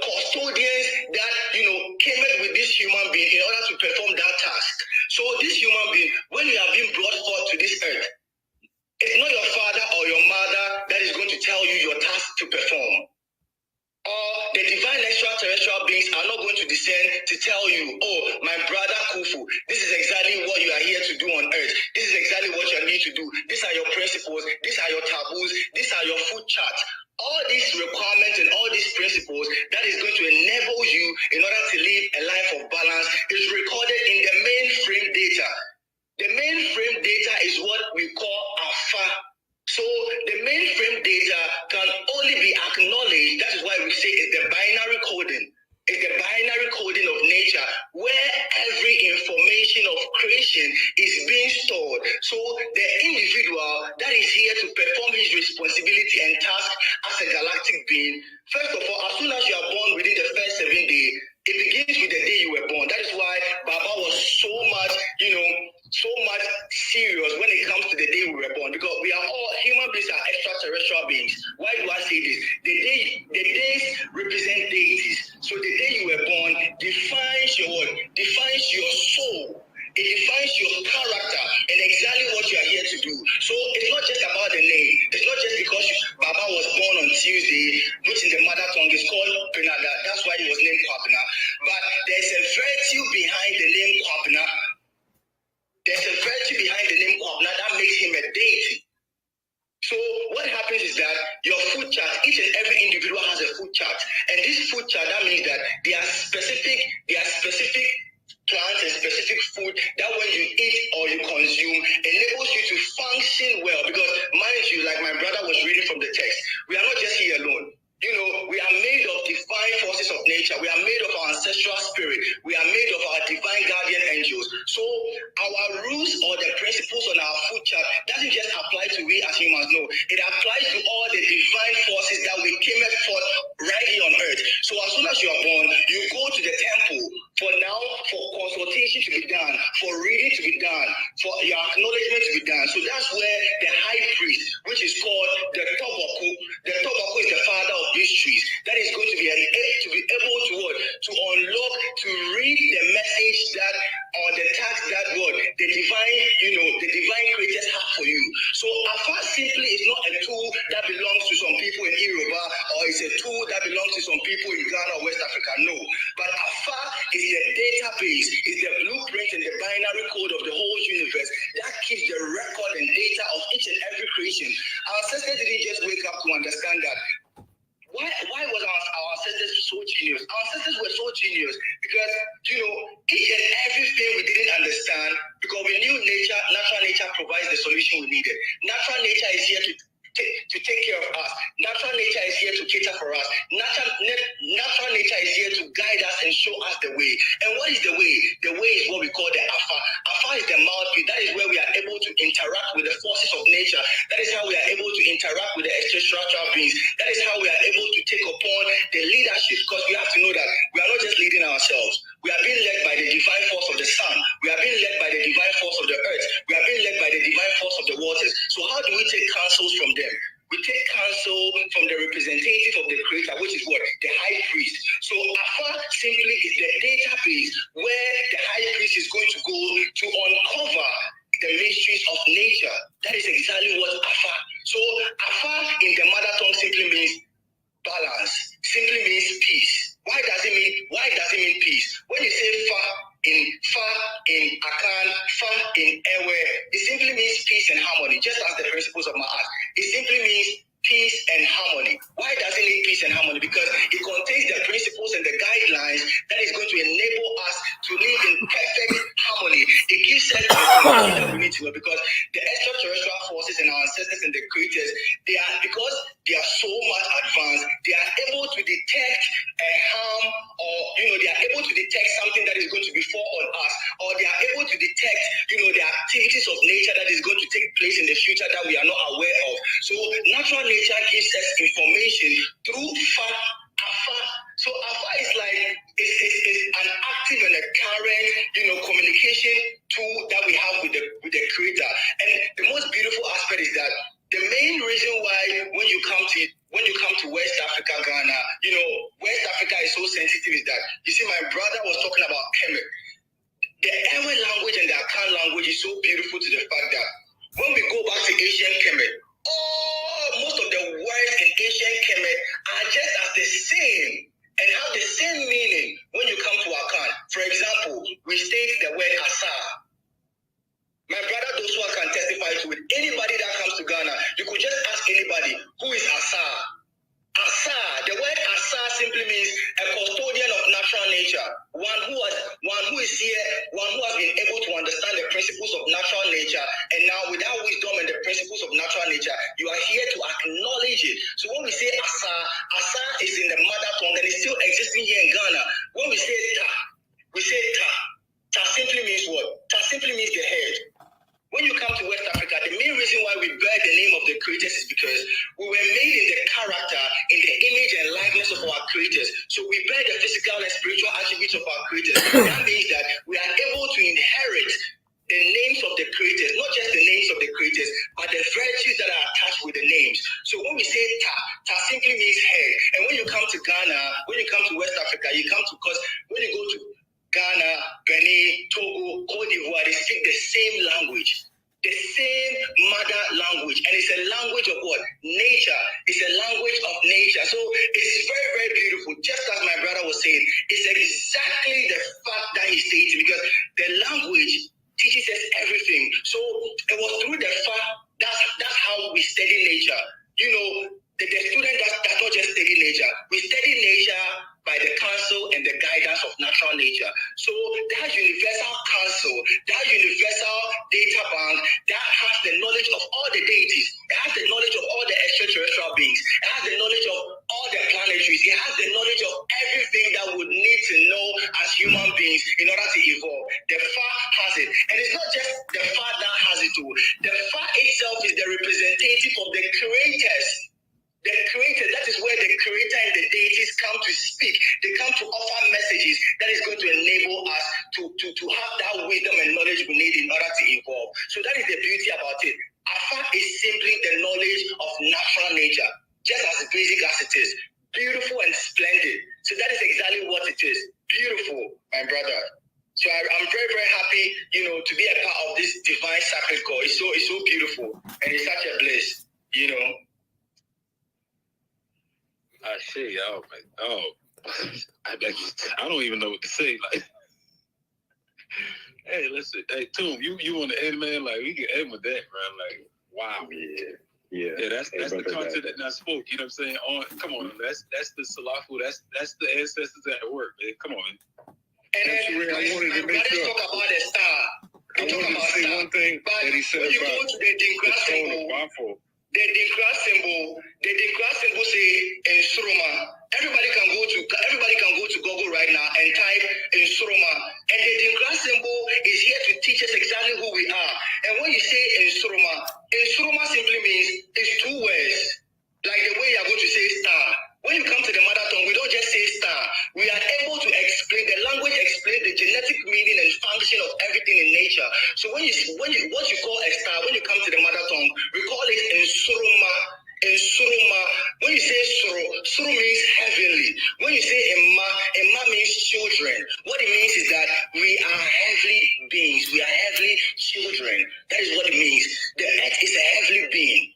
custodians that came up with this human being in order to perform that task. So this human being, when you have been brought forth to this earth, it's not your father or your mother that is going to tell you your task to perform. Or the divine extraterrestrial beings are not going to descend to tell you, oh, my brother Kufu, this is exactly what you are here to do on earth. This is exactly what you are here to do. These are your principles. These are your taboos. These are your food charts. All these requirements and all these principles that is going to enable you in order to live a life of balance is recorded in the mainframe data. The mainframe data is what we call Afa. So the mainframe data can only be acknowledged. That is why we say it's the binary coding. It's the binary coding of nature, where every information of creation is being stored. So the individual that is here to perform his responsibility and task as a galactic being, first of all, as soon as you are born within the first 7 days, it begins with the day you were born. That is why Baba was so much serious when it comes to the day we were born, because we are all human beings, are extraterrestrial beings. Why do I say this? The days represent deities. So the day you were born defines your soul. It defines your character and exactly what you are here to do. So it's not just about the name. It's not just what happens is that your food chart, each and every individual has a food chart. And this food chart, that means that there are specific plants and specific food that when you eat or you consume enables you to function well. Because mind you, like my brother was reading from the text, we are not just here alone. You know, we are made of divine forces of nature. We are made of our ancestral spirit. We are made of our divine guardian angels. So our rules or the principles on our food chart doesn't just apply to we as humans. No, it applies to all the divine forces that we came forth right here on earth. So as soon as you are born, you go to the temple for consultation to be done, for reading to be done, for your acknowledgement to be done. So that's where the high priest, which is called the Tobaku is the father of mysteries, that is going to be able to what? To unlock, to read the message that, or the task that what the divine creators have for you. So Afa simply is not a tool that belongs to some people in Yoruba, or it's a tool that belongs to some people in Ghana or West Africa. No, but Afa is the database, is the blueprint and the binary code of the whole universe that keeps the record and data of each and every creation. Our ancestors didn't just wake up to understand that. Why was our ancestors so genius? Our ancestors were so genius because, each and everything we didn't understand, because we knew natural nature provides the solution we needed. Natural nature is here to take care of us. Natural nature is here to cater for us. Natural nature is here to guide us and show us the way. And what is the way? The way is what we call the Afa. Afa is the mouthpiece. That is where we are able to interact with the forces of nature. That is how we are able to interact with the extraterrestrial beings. That is how we are able to take upon the leadership, because we have to know that we are not just leading ourselves. We are being led by the divine force of the sun. We are being led by the divine force of the earth. We are being led by the divine force of the waters. So how do we take counsels from them? We take counsel from the representative of the creator, which is what? The high priest. So Afa simply is the database where the high priest is going to go to uncover the mysteries of nature. That is exactly what Afa. So Afa in the mother tongue simply means balance, simply means peace. Why does it mean peace? When you say fa in Akan, fa in Ewe, it simply means peace and harmony, just as the principles of Ma'at. It simply means peace and harmony. Why does it need peace and harmony? Because it contains the principles and the guidelines that is going to enable us to live in perfect harmony. It gives us the information that we need to know, because the extraterrestrial forces and our ancestors and the creators, because they are so much advanced, they are able to detect a harm, or they are able to detect something that is going to befall on us, or they are able to detect the activities of nature that is going to take place in the future that we are not aware of. So natural nature gives us information through Afa. So Afa is like is an active and a current communication tool that we have with the creator. And the most beautiful aspect is that the main reason why when you come to West Africa, Ghana, West Africa is so sensitive is that, you see, my brother was talking about Kemet. The Ewe language and the Akan language is so beautiful to the fact that when we go back to ancient Kemet, most of the words in ancient Kemet are just as the same and have the same meaning when you come to Akan. For example, we state the word Asa. My brother Doswa can testify to it. Anybody that comes to Ghana, you could just ask anybody, who is Asa? Asa, the word Asa simply means a custodian of natural nature, one who is here, one who has been able to understand the principles of natural nature, and now with that wisdom and the principles of natural nature, you are here to acknowledge it. So when we say Asa, Asa is in the mother tongue and it's still existing here in Ghana. When we say Ta, we say Ta. Ta simply means what? Ta simply means the head. When you come to West Africa, the main reason why we bear the name of the creators is because we were made in the character, in the image and likeness of our creators. So we bear the physical and spiritual attributes of our creators. That means that we are able to inherit the names of the creators, not just the names of the creators, but the virtues that are attached with the names. So when we say Ta, Ta simply means head. And when you come to Ghana, when you come to West Africa, because when you go to Ghana, Benin, Togo, Cote d'Ivoire, they speak the same language, the same mother language, and it's a language of what? Nature. It's a language of nature. So it's very, very beautiful. Just as my brother was saying, it's exactly the fact that he stated, because the language teaches us everything. So it was through the fact that's how we study nature. the student does not just study nature. We study nature by the counsel and the guidance of natural nature. So that universal counsel, that universal data bank, that has the knowledge of all the deities, it has the knowledge of all the extraterrestrial beings, it has the knowledge of all the planetaries, it has the knowledge of everything that we need to know as human beings in order to evolve. The Fa has it. And it's not just the Fa that has it too. The Fa itself is the representative of the creators. The creator, that is where the creator and the deities come to speak. They come to offer messages that is going to enable us to have that wisdom and knowledge we need in order to evolve. So that is the beauty about it. Afa is simply the knowledge of natural nature, just as basic as it is. Beautiful and splendid. So that is exactly what it is. Beautiful, my brother. So I'm very, very happy, to be a part of this divine sacred call. It's so beautiful, and it's such a bliss, I say, I don't even know what to say. Like, hey, listen, hey, Toom, you want to end, man? Like, we can end with that, man. Like, wow, yeah. That's the content that I spoke. You know what I'm saying? Come on, that's the Salafu. That's the ancestors at work, man. Come on, man. And then I wanted to make sure. Talk about the star. I wanted to say one thing that he said about the tone of Bafo. The Dinkra symbol say Ensuroma. Everybody can go to Google right now and type Ensuroma. And the Dinkra symbol is here to teach us exactly who we are. And when you say Ensuroma simply means it's two words. Like the way you're going to say star. When you come to the mother tongue, we don't just say star. We are able to explain, the language explains the genetic meaning and function of everything in nature. So what you call a star, when you come to the mother tongue, we call it Ensuruma. Ensuruma. When you say Suru means heavenly. When you say Emma means children. What it means is that we are heavenly beings. We are heavenly children. That is what it means. The earth is a heavenly being.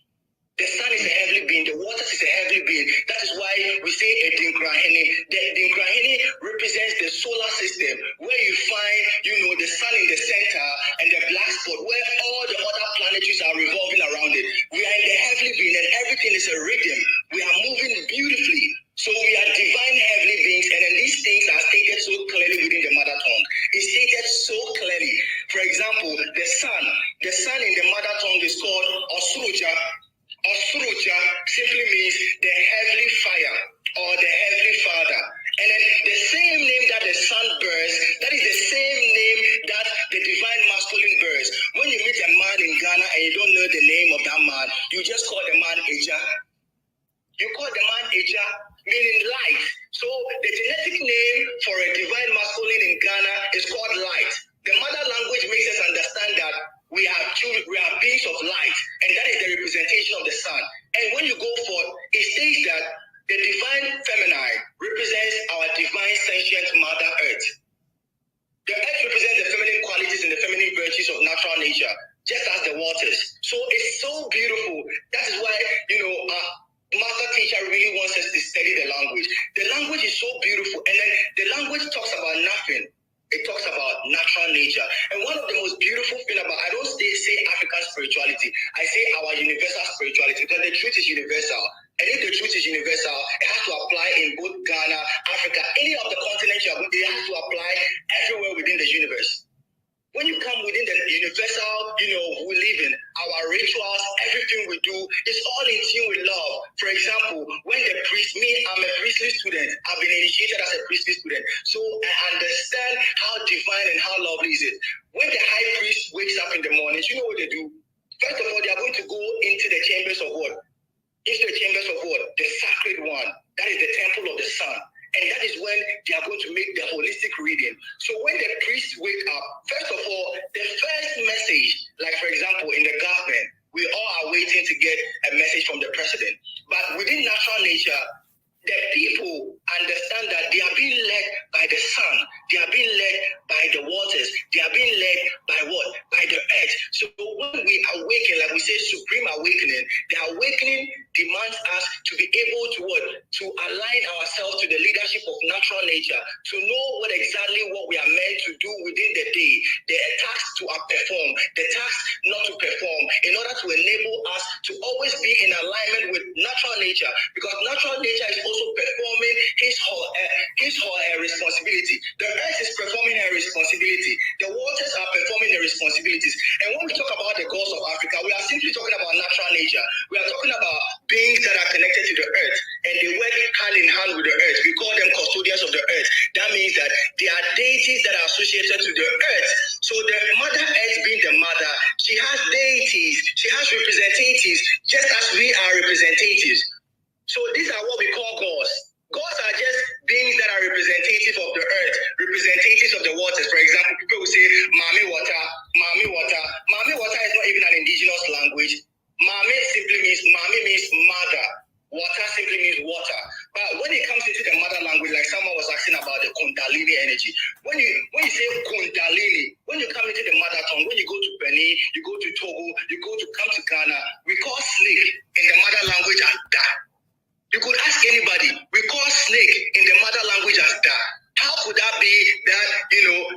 The sun is a heavenly being, the waters is a heavenly being. That is why we say a Dinkrahini. The Dinkrahini represents the solar system, where you find, the sun in the center and the black spot, where all the other planetaries are revolving around it. We are in the heavenly being, and everything is a rhythm. We are moving beautifully. So we are divine heavenly beings, and then these things are stated so clearly within the mother tongue. It's stated so clearly. For example, the sun in the mother tongue is called Osuruja. Osuruja simply means the heavenly fire or the heavenly father. And then the same name that the sun bears, that is the same name that the divine masculine bears. When you meet a man in Ghana and you don't know the name of that man, you just call the man Eja. You call the man Eja, meaning light. So the genetic name for a divine masculine in Ghana is called light. The mother language makes us understand that we are beings of light, and that is the representation of the sun. And when you go forth, it says that the divine feminine represents our divine sentient mother earth. The earth represents the feminine qualities and the feminine virtues of natural nature, just as the waters. So it's so beautiful. That is why, master teacher really wants us to study the language. The language is so beautiful, and then the language talks about nothing. It talks about natural nature. And one of the most beautiful things about, I don't say African spirituality, I say our universal spirituality, because the truth is universal. And if the truth is universal, it has to apply in both Ghana, Africa, any of the continents you are going, it has to apply everywhere within the universe. When you come within the universal, we live in, our rituals, everything we do is all in tune with love. For example, when the priest, I'm a priestly student. I've been initiated as a priestly student. So I understand how divine and how lovely is it. When the high priest wakes up in the morning, you know what they do? First of all, they are going to go into the chambers of what? Into the chambers of what? The sacred one. That is the temple of the sun. And that is when they are going to make the holistic reading. So when the priests wake up, first of all, the first message, like for example, in the government, we all are waiting to get a message from the president. But within natural nature, the people understand that they are being led by the sun. They are being led by the waters. They are being led by what? By the earth. So when we awaken, like we say, supreme awakening, the awakening demands us to be able to what? To align ourselves to the leadership of natural nature, to know what we are meant to do within the day, the task to perform, the task not to perform, in order to enable us to always be in alignment with natural nature, because natural nature is also performing his or her responsibility. The earth is performing her responsibility. The waters are performing their responsibilities. And when we talk about the gods of Africa, we are simply talking about natural nature. We are talking about beings that are connected to the earth, and they work hand in hand with the earth. We call them custodians of the earth. That means that they are deities that are associated to the earth. So the mother earth being the mother, she has deities, she has representatives, just as we are representatives. So these are what we call gods. Gods are just beings that are representative of the earth, representatives of the waters. For example, people will say, Mami water, Mami water. Mami water is not even an indigenous language. Mami simply means, Mami means mother. Water simply means water. But when it comes into the mother language, like someone was asking about the Kundalini energy, when you say Kundalini, when you come into the mother tongue, when you go to Benin, you go to Togo, you come to Ghana, we call snake in the mother language as Da. You could ask anybody, we call snake in the mother language as Da. How could that be that,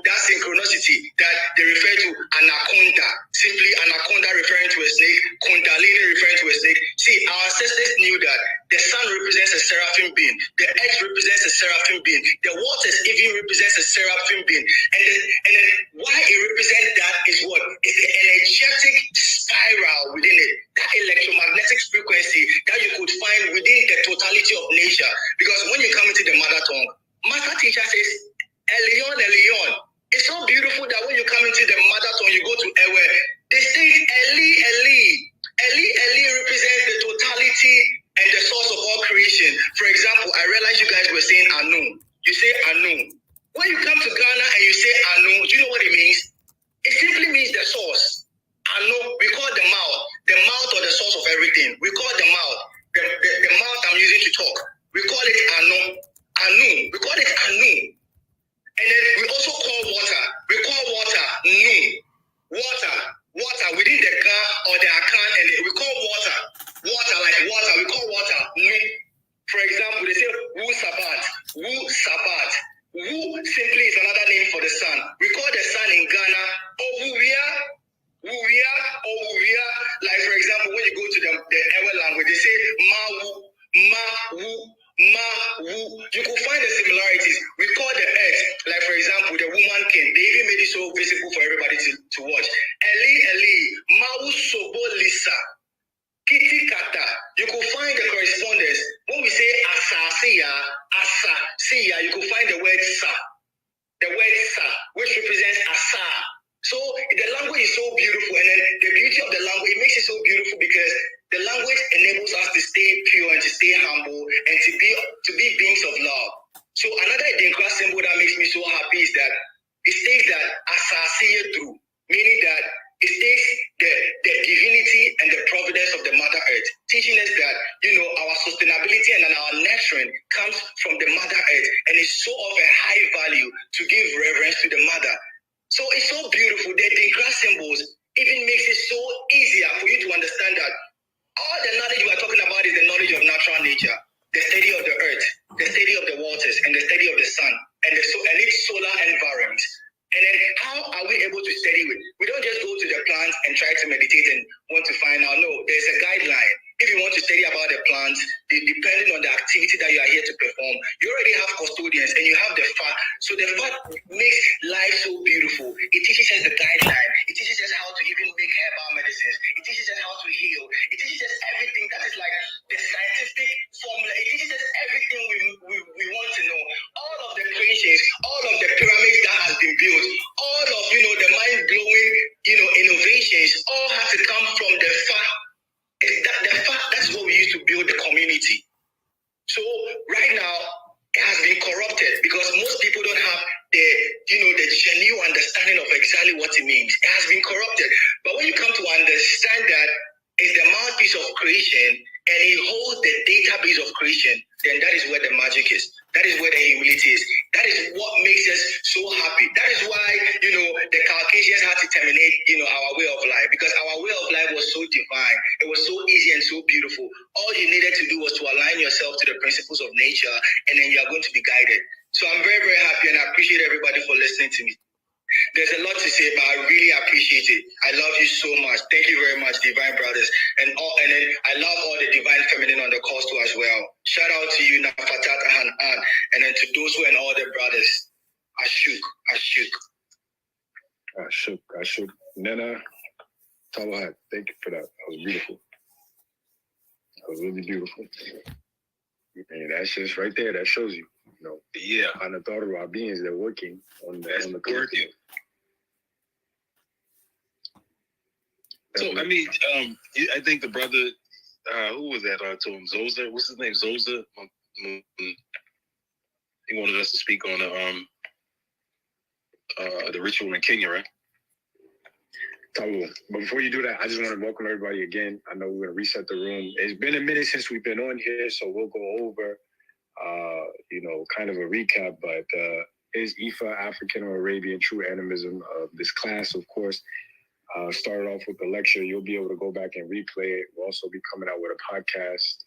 that synchronicity that they refer to anaconda? Simply anaconda referring to a snake, Kundalini referring to a snake. See, our ancestors knew that the sun represents a seraphim being, the earth represents a seraphim being, the waters even represents a seraphim being. And then why it represents that is what? It's the energetic spiral within it, that electromagnetic frequency that you could find within the totality of nature. Because when you come into the mother tongue, Master teacher says, Elion, Elion. It's so beautiful that when you come into the mother tongue, you go to Ewe. They say Eli, Eli. Eli, Eli represents the totality and the source of all creation. For example, I realized you guys were saying Anu. You say Anu. When you come to Ghana and you say Anu, do you know what it means? It simply means the source. Anu, we call the mouth or the source of everything. We call the mouth, the mouth I'm using to talk. We call it Anu. Anu, we call it Anu. And then we also call water. We call water Nu. Water within the Ga or the Akan, and we call water like water. We call water Nu. For example, they say Wu Sabat. Wu simply is another name for the sun. We call the sun in Ghana Owuwia. Like for example, when you go to the Ewe language, they say Ma-wu. You could find the similarities. We call the earth, like for example, the woman king. They even made it so visible for everybody to watch. Eli, Mau Sobo Lisa, Kiti Kata. You could find the correspondence. When we say Asa, you could find the word Sa, which represents Asa. So the language is so beautiful, and then the beauty of the language, it makes it so beautiful because the language enables us to stay pure and to stay humble and to be beings of love. So another Idinkra symbol that makes me so happy is that it states that Asasiye through, meaning that it states the divinity and the providence of the Mother Earth, teaching us that our sustainability and our nurturing comes from the Mother Earth, and it's so of a high value to give reverence to the Mother. So it's so beautiful. The Idinkra symbols even makes it so easier for you to understand that all the knowledge we are talking about is the knowledge of natural nature, the study of the earth, the study of the waters, and the study of the sun, and its solar environment. And then how are we able to study it? We don't just go to the plants and try to meditate and want to find out. No, there's a guideline. If you want to study about the plants, depending on the activity that you are here to perform, you already have custodians and you have the FA. So the FA makes life so beautiful. It teaches us the guideline. It teaches us how to even make herbal medicines. It teaches us how to heal. It teaches us everything that is like the scientific formula. It teaches us everything we want to know. All of the creations, all of the pyramids that has been built, all of the mind-blowing innovations, all have to come from the FA. That's what we use to build the community. So right now it has been corrupted because most people don't have the genuine understanding of exactly what it means. It has been corrupted. But when you come to understand that it's the mouthpiece of creation and it holds the database of creation, then that is where the magic is. That is where the humility is. That is what makes us so happy. That is why, the Caucasians had to terminate, our way of life, because our way of life was so divine. It was so easy and so beautiful. All you needed to do was to align yourself to the principles of nature, and then you are going to be guided. So I'm very, very happy, and I appreciate everybody for listening to me. There's a lot to say, but I really appreciate it. I love you so much. Thank you very much, Divine Brothers. And then I love all the Divine Feminine on the calls too as well. Shout out to you, Nafatat and Ann. And then to those who and all the brothers. Ashuk. Nana, Tawahat, thank you for that. That was beautiful. That was really beautiful. And that's just right there. That shows you, on the thought of our beings, they're working on the working. So I mean, I think the brother, who was that? To him, Zoza. What's his name? Zoza. He wanted us to speak on the ritual in Kenya, right? But before you do that, I just want to welcome everybody again. I know we're going to reset the room. It's been a minute since we've been on here, so we'll go over, kind of a recap. But is Ifa African or Arabian true animism? This class, of course, started off with the lecture. You'll be able to go back and replay it. We'll also be coming out with a podcast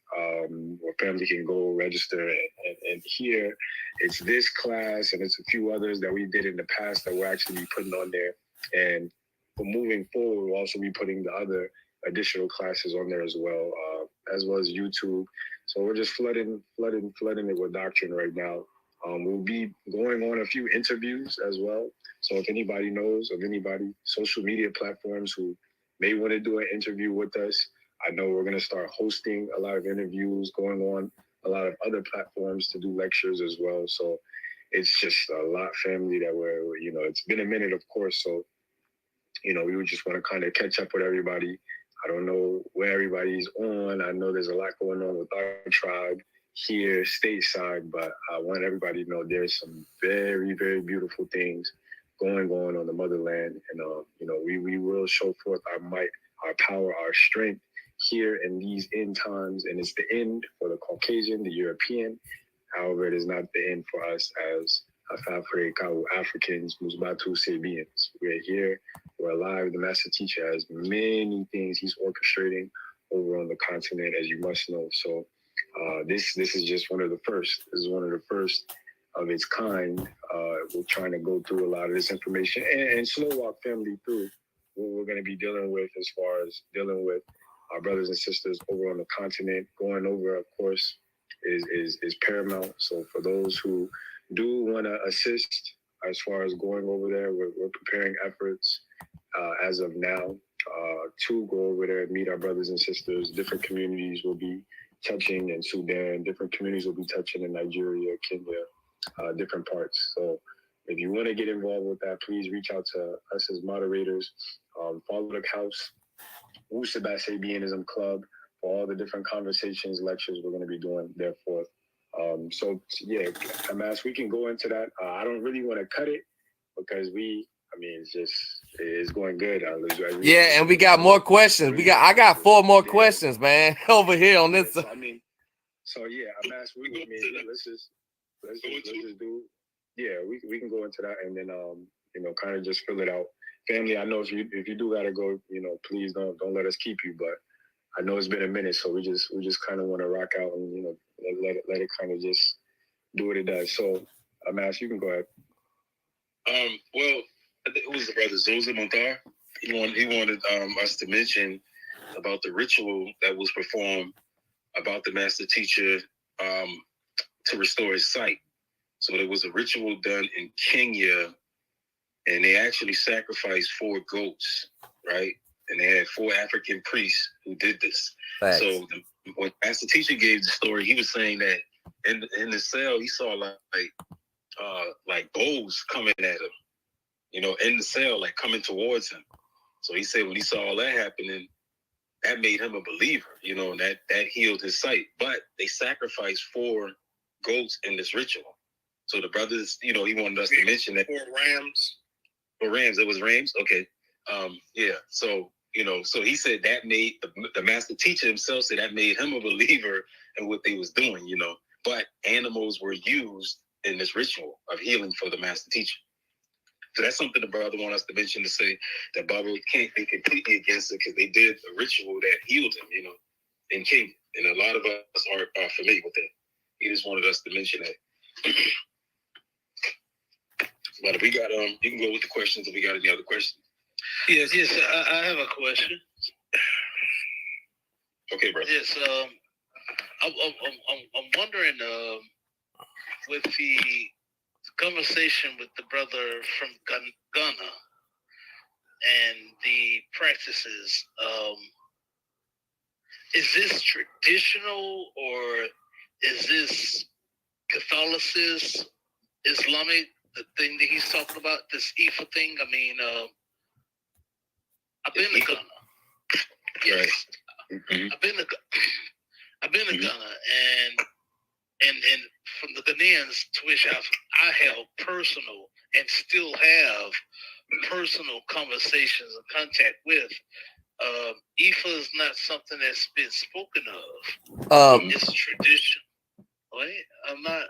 where family can go register and hear. It's this class and it's a few others that we did in the past that we'll actually be putting on there. And for moving forward, we'll also be putting the other additional classes on there as well as YouTube. So we're just flooding it with doctrine right now. We'll be going on a few interviews as well. So if anybody knows of anybody, social media platforms who may want to do an interview with us, I know we're going to start hosting a lot of interviews, going on a lot of other platforms to do lectures as well. So it's just a lot, family, that it's been a minute, of course. So, we would just want to kind of catch up with everybody. I don't know where everybody's on. I know there's a lot going on with our tribe here stateside, but I want everybody to know there's some very, very beautiful things going on the motherland. And, we will show forth our might, our power, our strength here in these end times. And it's the end for the Caucasian, the European. However, it is not the end for us as Africans, Musbatu Sabians. We're here, we're alive. The master teacher has many things he's orchestrating over on the continent, as you must know. So this is just one of the first. This is one of the first of its kind. We're trying to go through a lot of this information and slow walk family through what we're going to be dealing with as far as dealing with our brothers and sisters over on the continent. Going over, of course, is paramount. So for those who do want to assist as far as going over there, we're preparing efforts as of now to go over there and meet our brothers and sisters. Different communities will be touching in Sudan, different communities will be touching in Nigeria, Kenya, different parts. So if you want to get involved with that, please reach out to us as moderators. Follow the house, Wusabat Sabianism Club, for all the different conversations, lectures we're going to be doing, therefore. Hamas, we can go into that. I don't really want to cut it because it's going good. And we got more questions. I got 4 more questions, man, over here on this. So Hamas, let's just do. Yeah, we can go into that and then kind of just fill it out. Family, I know if you do gotta go, please don't let us keep you, but I know it's been a minute, so we just kind of want to rock out and let it kind of just do what it does. So, Amash, you can go ahead. Well, I think it was the brother Zoza Montar. He wanted us to mention about the ritual that was performed about the master teacher to restore his sight. So there was a ritual done in Kenya, and they actually sacrificed 4 goats, right? And they had 4 African priests who did this. Thanks. So when Master Teacher gave the story, he was saying that in the cell he saw like bows coming at him, in the cell, like coming towards him. So he said when he saw all that happening, that made him a believer, and that healed his sight. But they sacrificed 4 goats in this ritual. So the brothers, he wanted us to mention that 4 rams. 4 rams. It was rams. Okay. So. So he said that made the master teacher himself said that made him a believer in what they was doing, but animals were used in this ritual of healing for the master teacher. So that's something the brother want us to mention, to say that Baba can't be completely against it because they did a ritual that healed him, in Kenya. And a lot of us are familiar with that. He just wanted us to mention that. But if we got, you can go with the questions if we got any other questions. Yes, I have a question. Okay, bro. Yes, I'm wondering, with the conversation with the brother from Ghana and the practices, is this traditional or is this Catholicism, Islamic, the thing that he's talking about, this Ifa thing? I mean, I've been to Ghana. Yes. Right. Mm-hmm. I've been to Ghana, and from the Ghanaians to which I held personal and still have personal conversations and contact with, Ifa is not something that's been spoken of. It's tradition. Right? I'm not,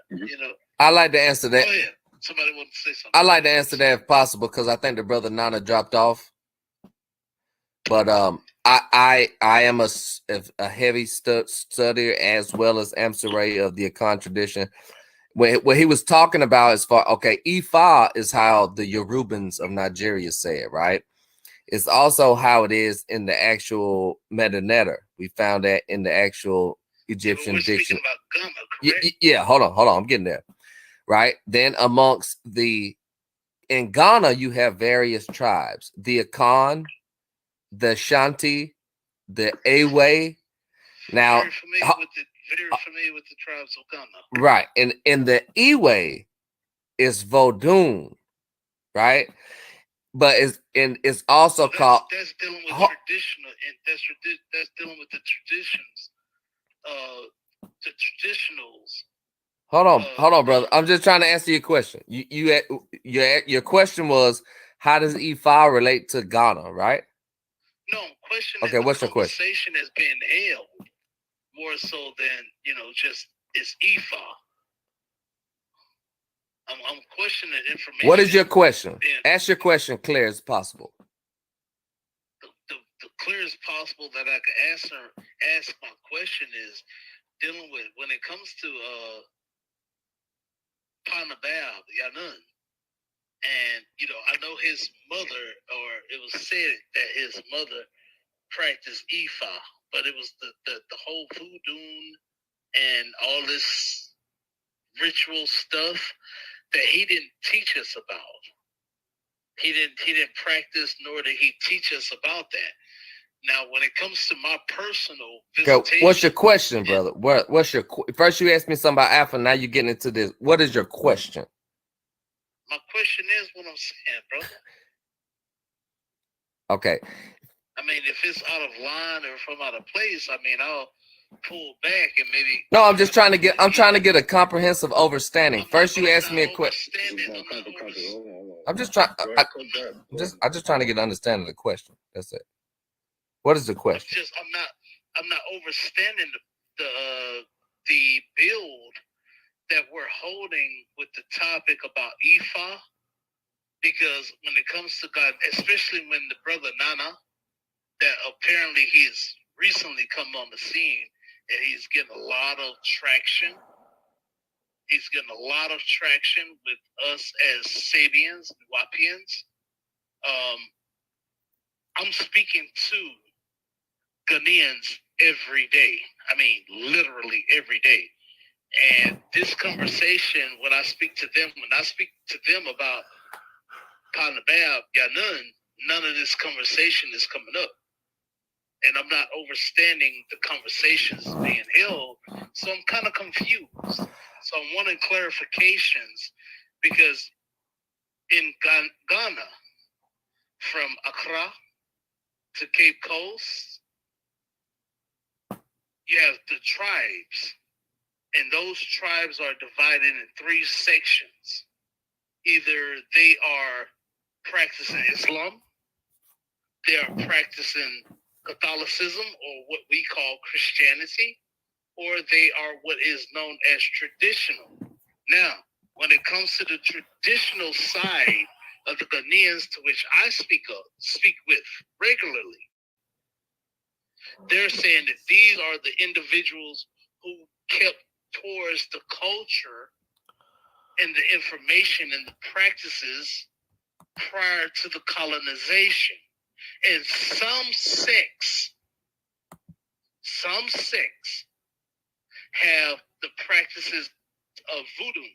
I like to answer that. Go ahead. Somebody want to say something. I like to answer that if possible, because I think the brother Nana dropped off. But I am a heavy studier as well as Amsaray of the Akan tradition. What he was talking about as far, Ifa is how the Yorubans of Nigeria say it, right? It's also how it is in the actual Metanetter. We found that in the actual Egyptian diction. About Ghana, correct? Yeah, hold on, I'm getting there. Right? Then in Ghana, you have various tribes. The Akan, the Shanti, the Ewe. Now, very familiar with the tribes of Ghana. Right. And in the Ewe is Vodun, right? But it's also called. That's dealing with traditional, and that's dealing with the traditions. The traditionals. Hold on, brother. I'm just trying to answer your question. Your question was, how does Ifa relate to Ghana, right? No, question. Okay, what's your question? Conversation has been held more so than just it's Ifa. I'm questioning information. What is your question? Ask your question clear as possible. The clear as possible that I can ask my question is dealing with when it comes to Panabab Yanun. And I know his mother, or it was said that his mother practiced Ifa, but it was the whole voodoo and all this ritual stuff that he didn't teach us about. He didn't practice, nor did he teach us about that. Now, when it comes to my personal visitation, what's your question, brother? What's your first? You asked me something about Alpha. Now you're getting into this. What is your question? My question is what I'm saying, brother. Okay. I mean, if it's out of line or if I'm out of place, I mean, I'll pull back and maybe. No, I'm just trying to get. I'm trying to get a comprehensive understanding. First, you asked me a question. I'm just trying. I'm just trying to get an understanding of the question. That's it. What is the question? I'm not overstanding the build that we're holding with the topic about Ifa, because when it comes to God, especially when the brother Nana, that apparently he's recently come on the scene and he's getting a lot of traction. He's getting a lot of traction with us as Sabians, Nuwaupians. I'm speaking to Ghanaians every day. I mean, literally every day. And this conversation, when I speak to them about Panabab Yanun, none of this conversation is coming up. And I'm not understanding the conversations being held. So I'm kind of confused. So I'm wanting clarifications, because in Ghana, from Accra to Cape Coast, you have the tribes, and those tribes are divided in 3 sections. Either they are practicing Islam, they are practicing Catholicism, or what we call Christianity, or they are what is known as traditional. Now, when it comes to the traditional side of the Ghanaians to which I speak with regularly, they're saying that these are the individuals who kept towards the culture and the information and the practices prior to the colonization. And some sects have the practices of voodoo.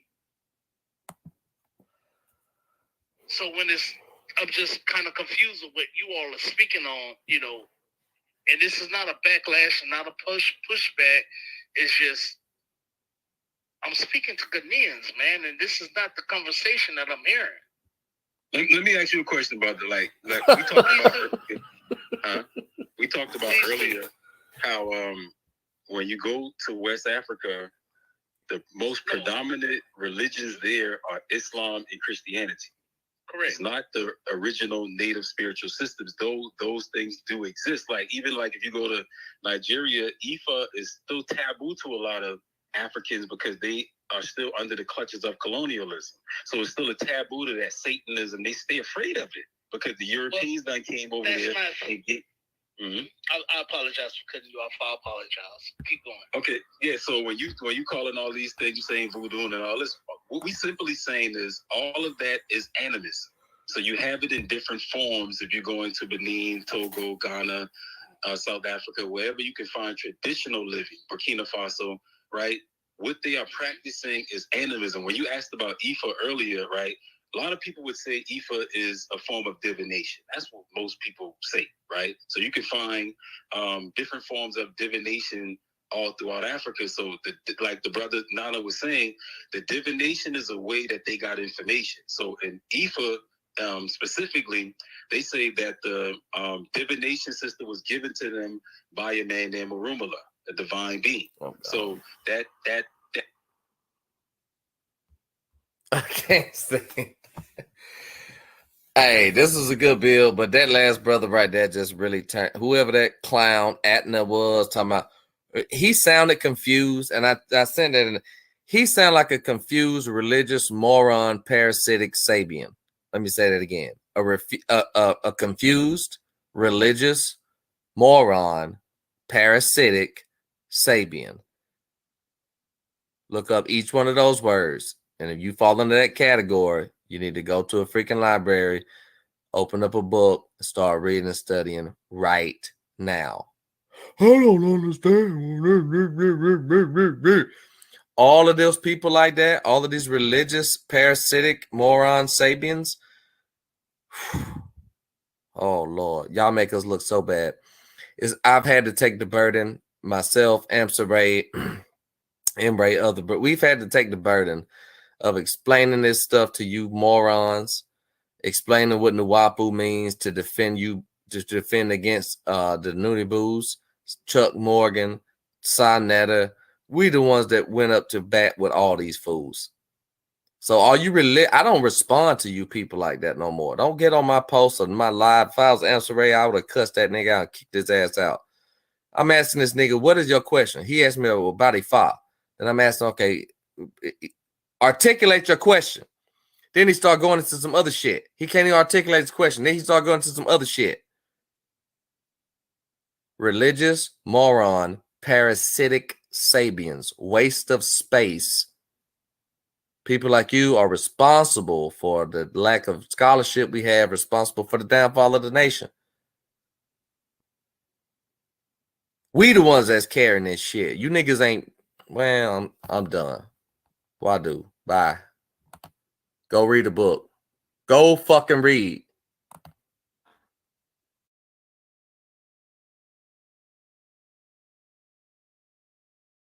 So I'm just kind of confused with what you all are speaking on, you know, and this is not a backlash and not a pushback. It's just, I'm speaking to Ghanaians, man, and this is not the conversation that I'm hearing. Let me ask you a question about like we talked about earlier how when you go to West Africa, the most predominant religions there are Islam and Christianity. Correct. It's not the original native spiritual systems. Those things do exist. Like even like if you go to Nigeria, Ifa is still taboo to a lot of Africans because they are still under the clutches of colonialism. So it's still a taboo to that Satanism. They stay afraid of it because the Europeans done came over there and get. Mm-hmm. I apologize for cutting you off. I apologize. Keep going. Okay, yeah. So when you calling all these things, you saying voodoo and all this, what we simply saying is all of that is animism. So you have it in different forms. If you're going to Benin, Togo, Ghana, South Africa, wherever you can find traditional living, Burkina Faso, right? What they are practicing is animism. When you asked about Ifa earlier, right? A lot of people would say Ifa is a form of divination. That's what most people say, right? So you can find different forms of divination all throughout Africa. So like the brother Nana was saying, the divination is a way that they got information. So in Ifa specifically, they say that the divination system was given to them by a man named Marumala, a divine being. Oh, so that I can't say. Hey, this is a good bill, but that last brother right there just really turned whoever that clown Atna was talking about. He sounded confused, and I sent that in. He sounded like a confused religious moron, parasitic Sabian. Let me say that again: a confused religious moron, parasitic Sabian. Look up each one of those words, and if you fall into that category, you need to go to a freaking library, open up a book, and start reading and studying right now. I don't understand. All of those people like that, all of these religious, parasitic, moron, Sabians. Oh, Lord. Y'all make us look so bad. I've had to take the burden myself, Amsaray, Emray, other, but we've had to take the burden of explaining this stuff to you morons, explaining what Nuwaupu means to defend against the Nuniboos, Chuck Morgan, Sinetta. We the ones that went up to bat with all these fools. So are you really? I don't respond to you people like that no more. Don't get on my posts or my live. If I was answering, I would have cussed that nigga out and kicked his ass out. I'm asking this nigga, what is your question? He asked me about Ifa. Then I'm asking, okay, articulate your question. Then he started going into some other shit. He can't even articulate his question. Then he started going into some other shit. Religious, moron, parasitic Sabians, waste of space. People like you are responsible for the lack of scholarship we have, responsible for the downfall of the nation. We the ones that's carrying this shit. You niggas ain't, well, I'm done. Why do? Bye. Go read a book. Go fucking read.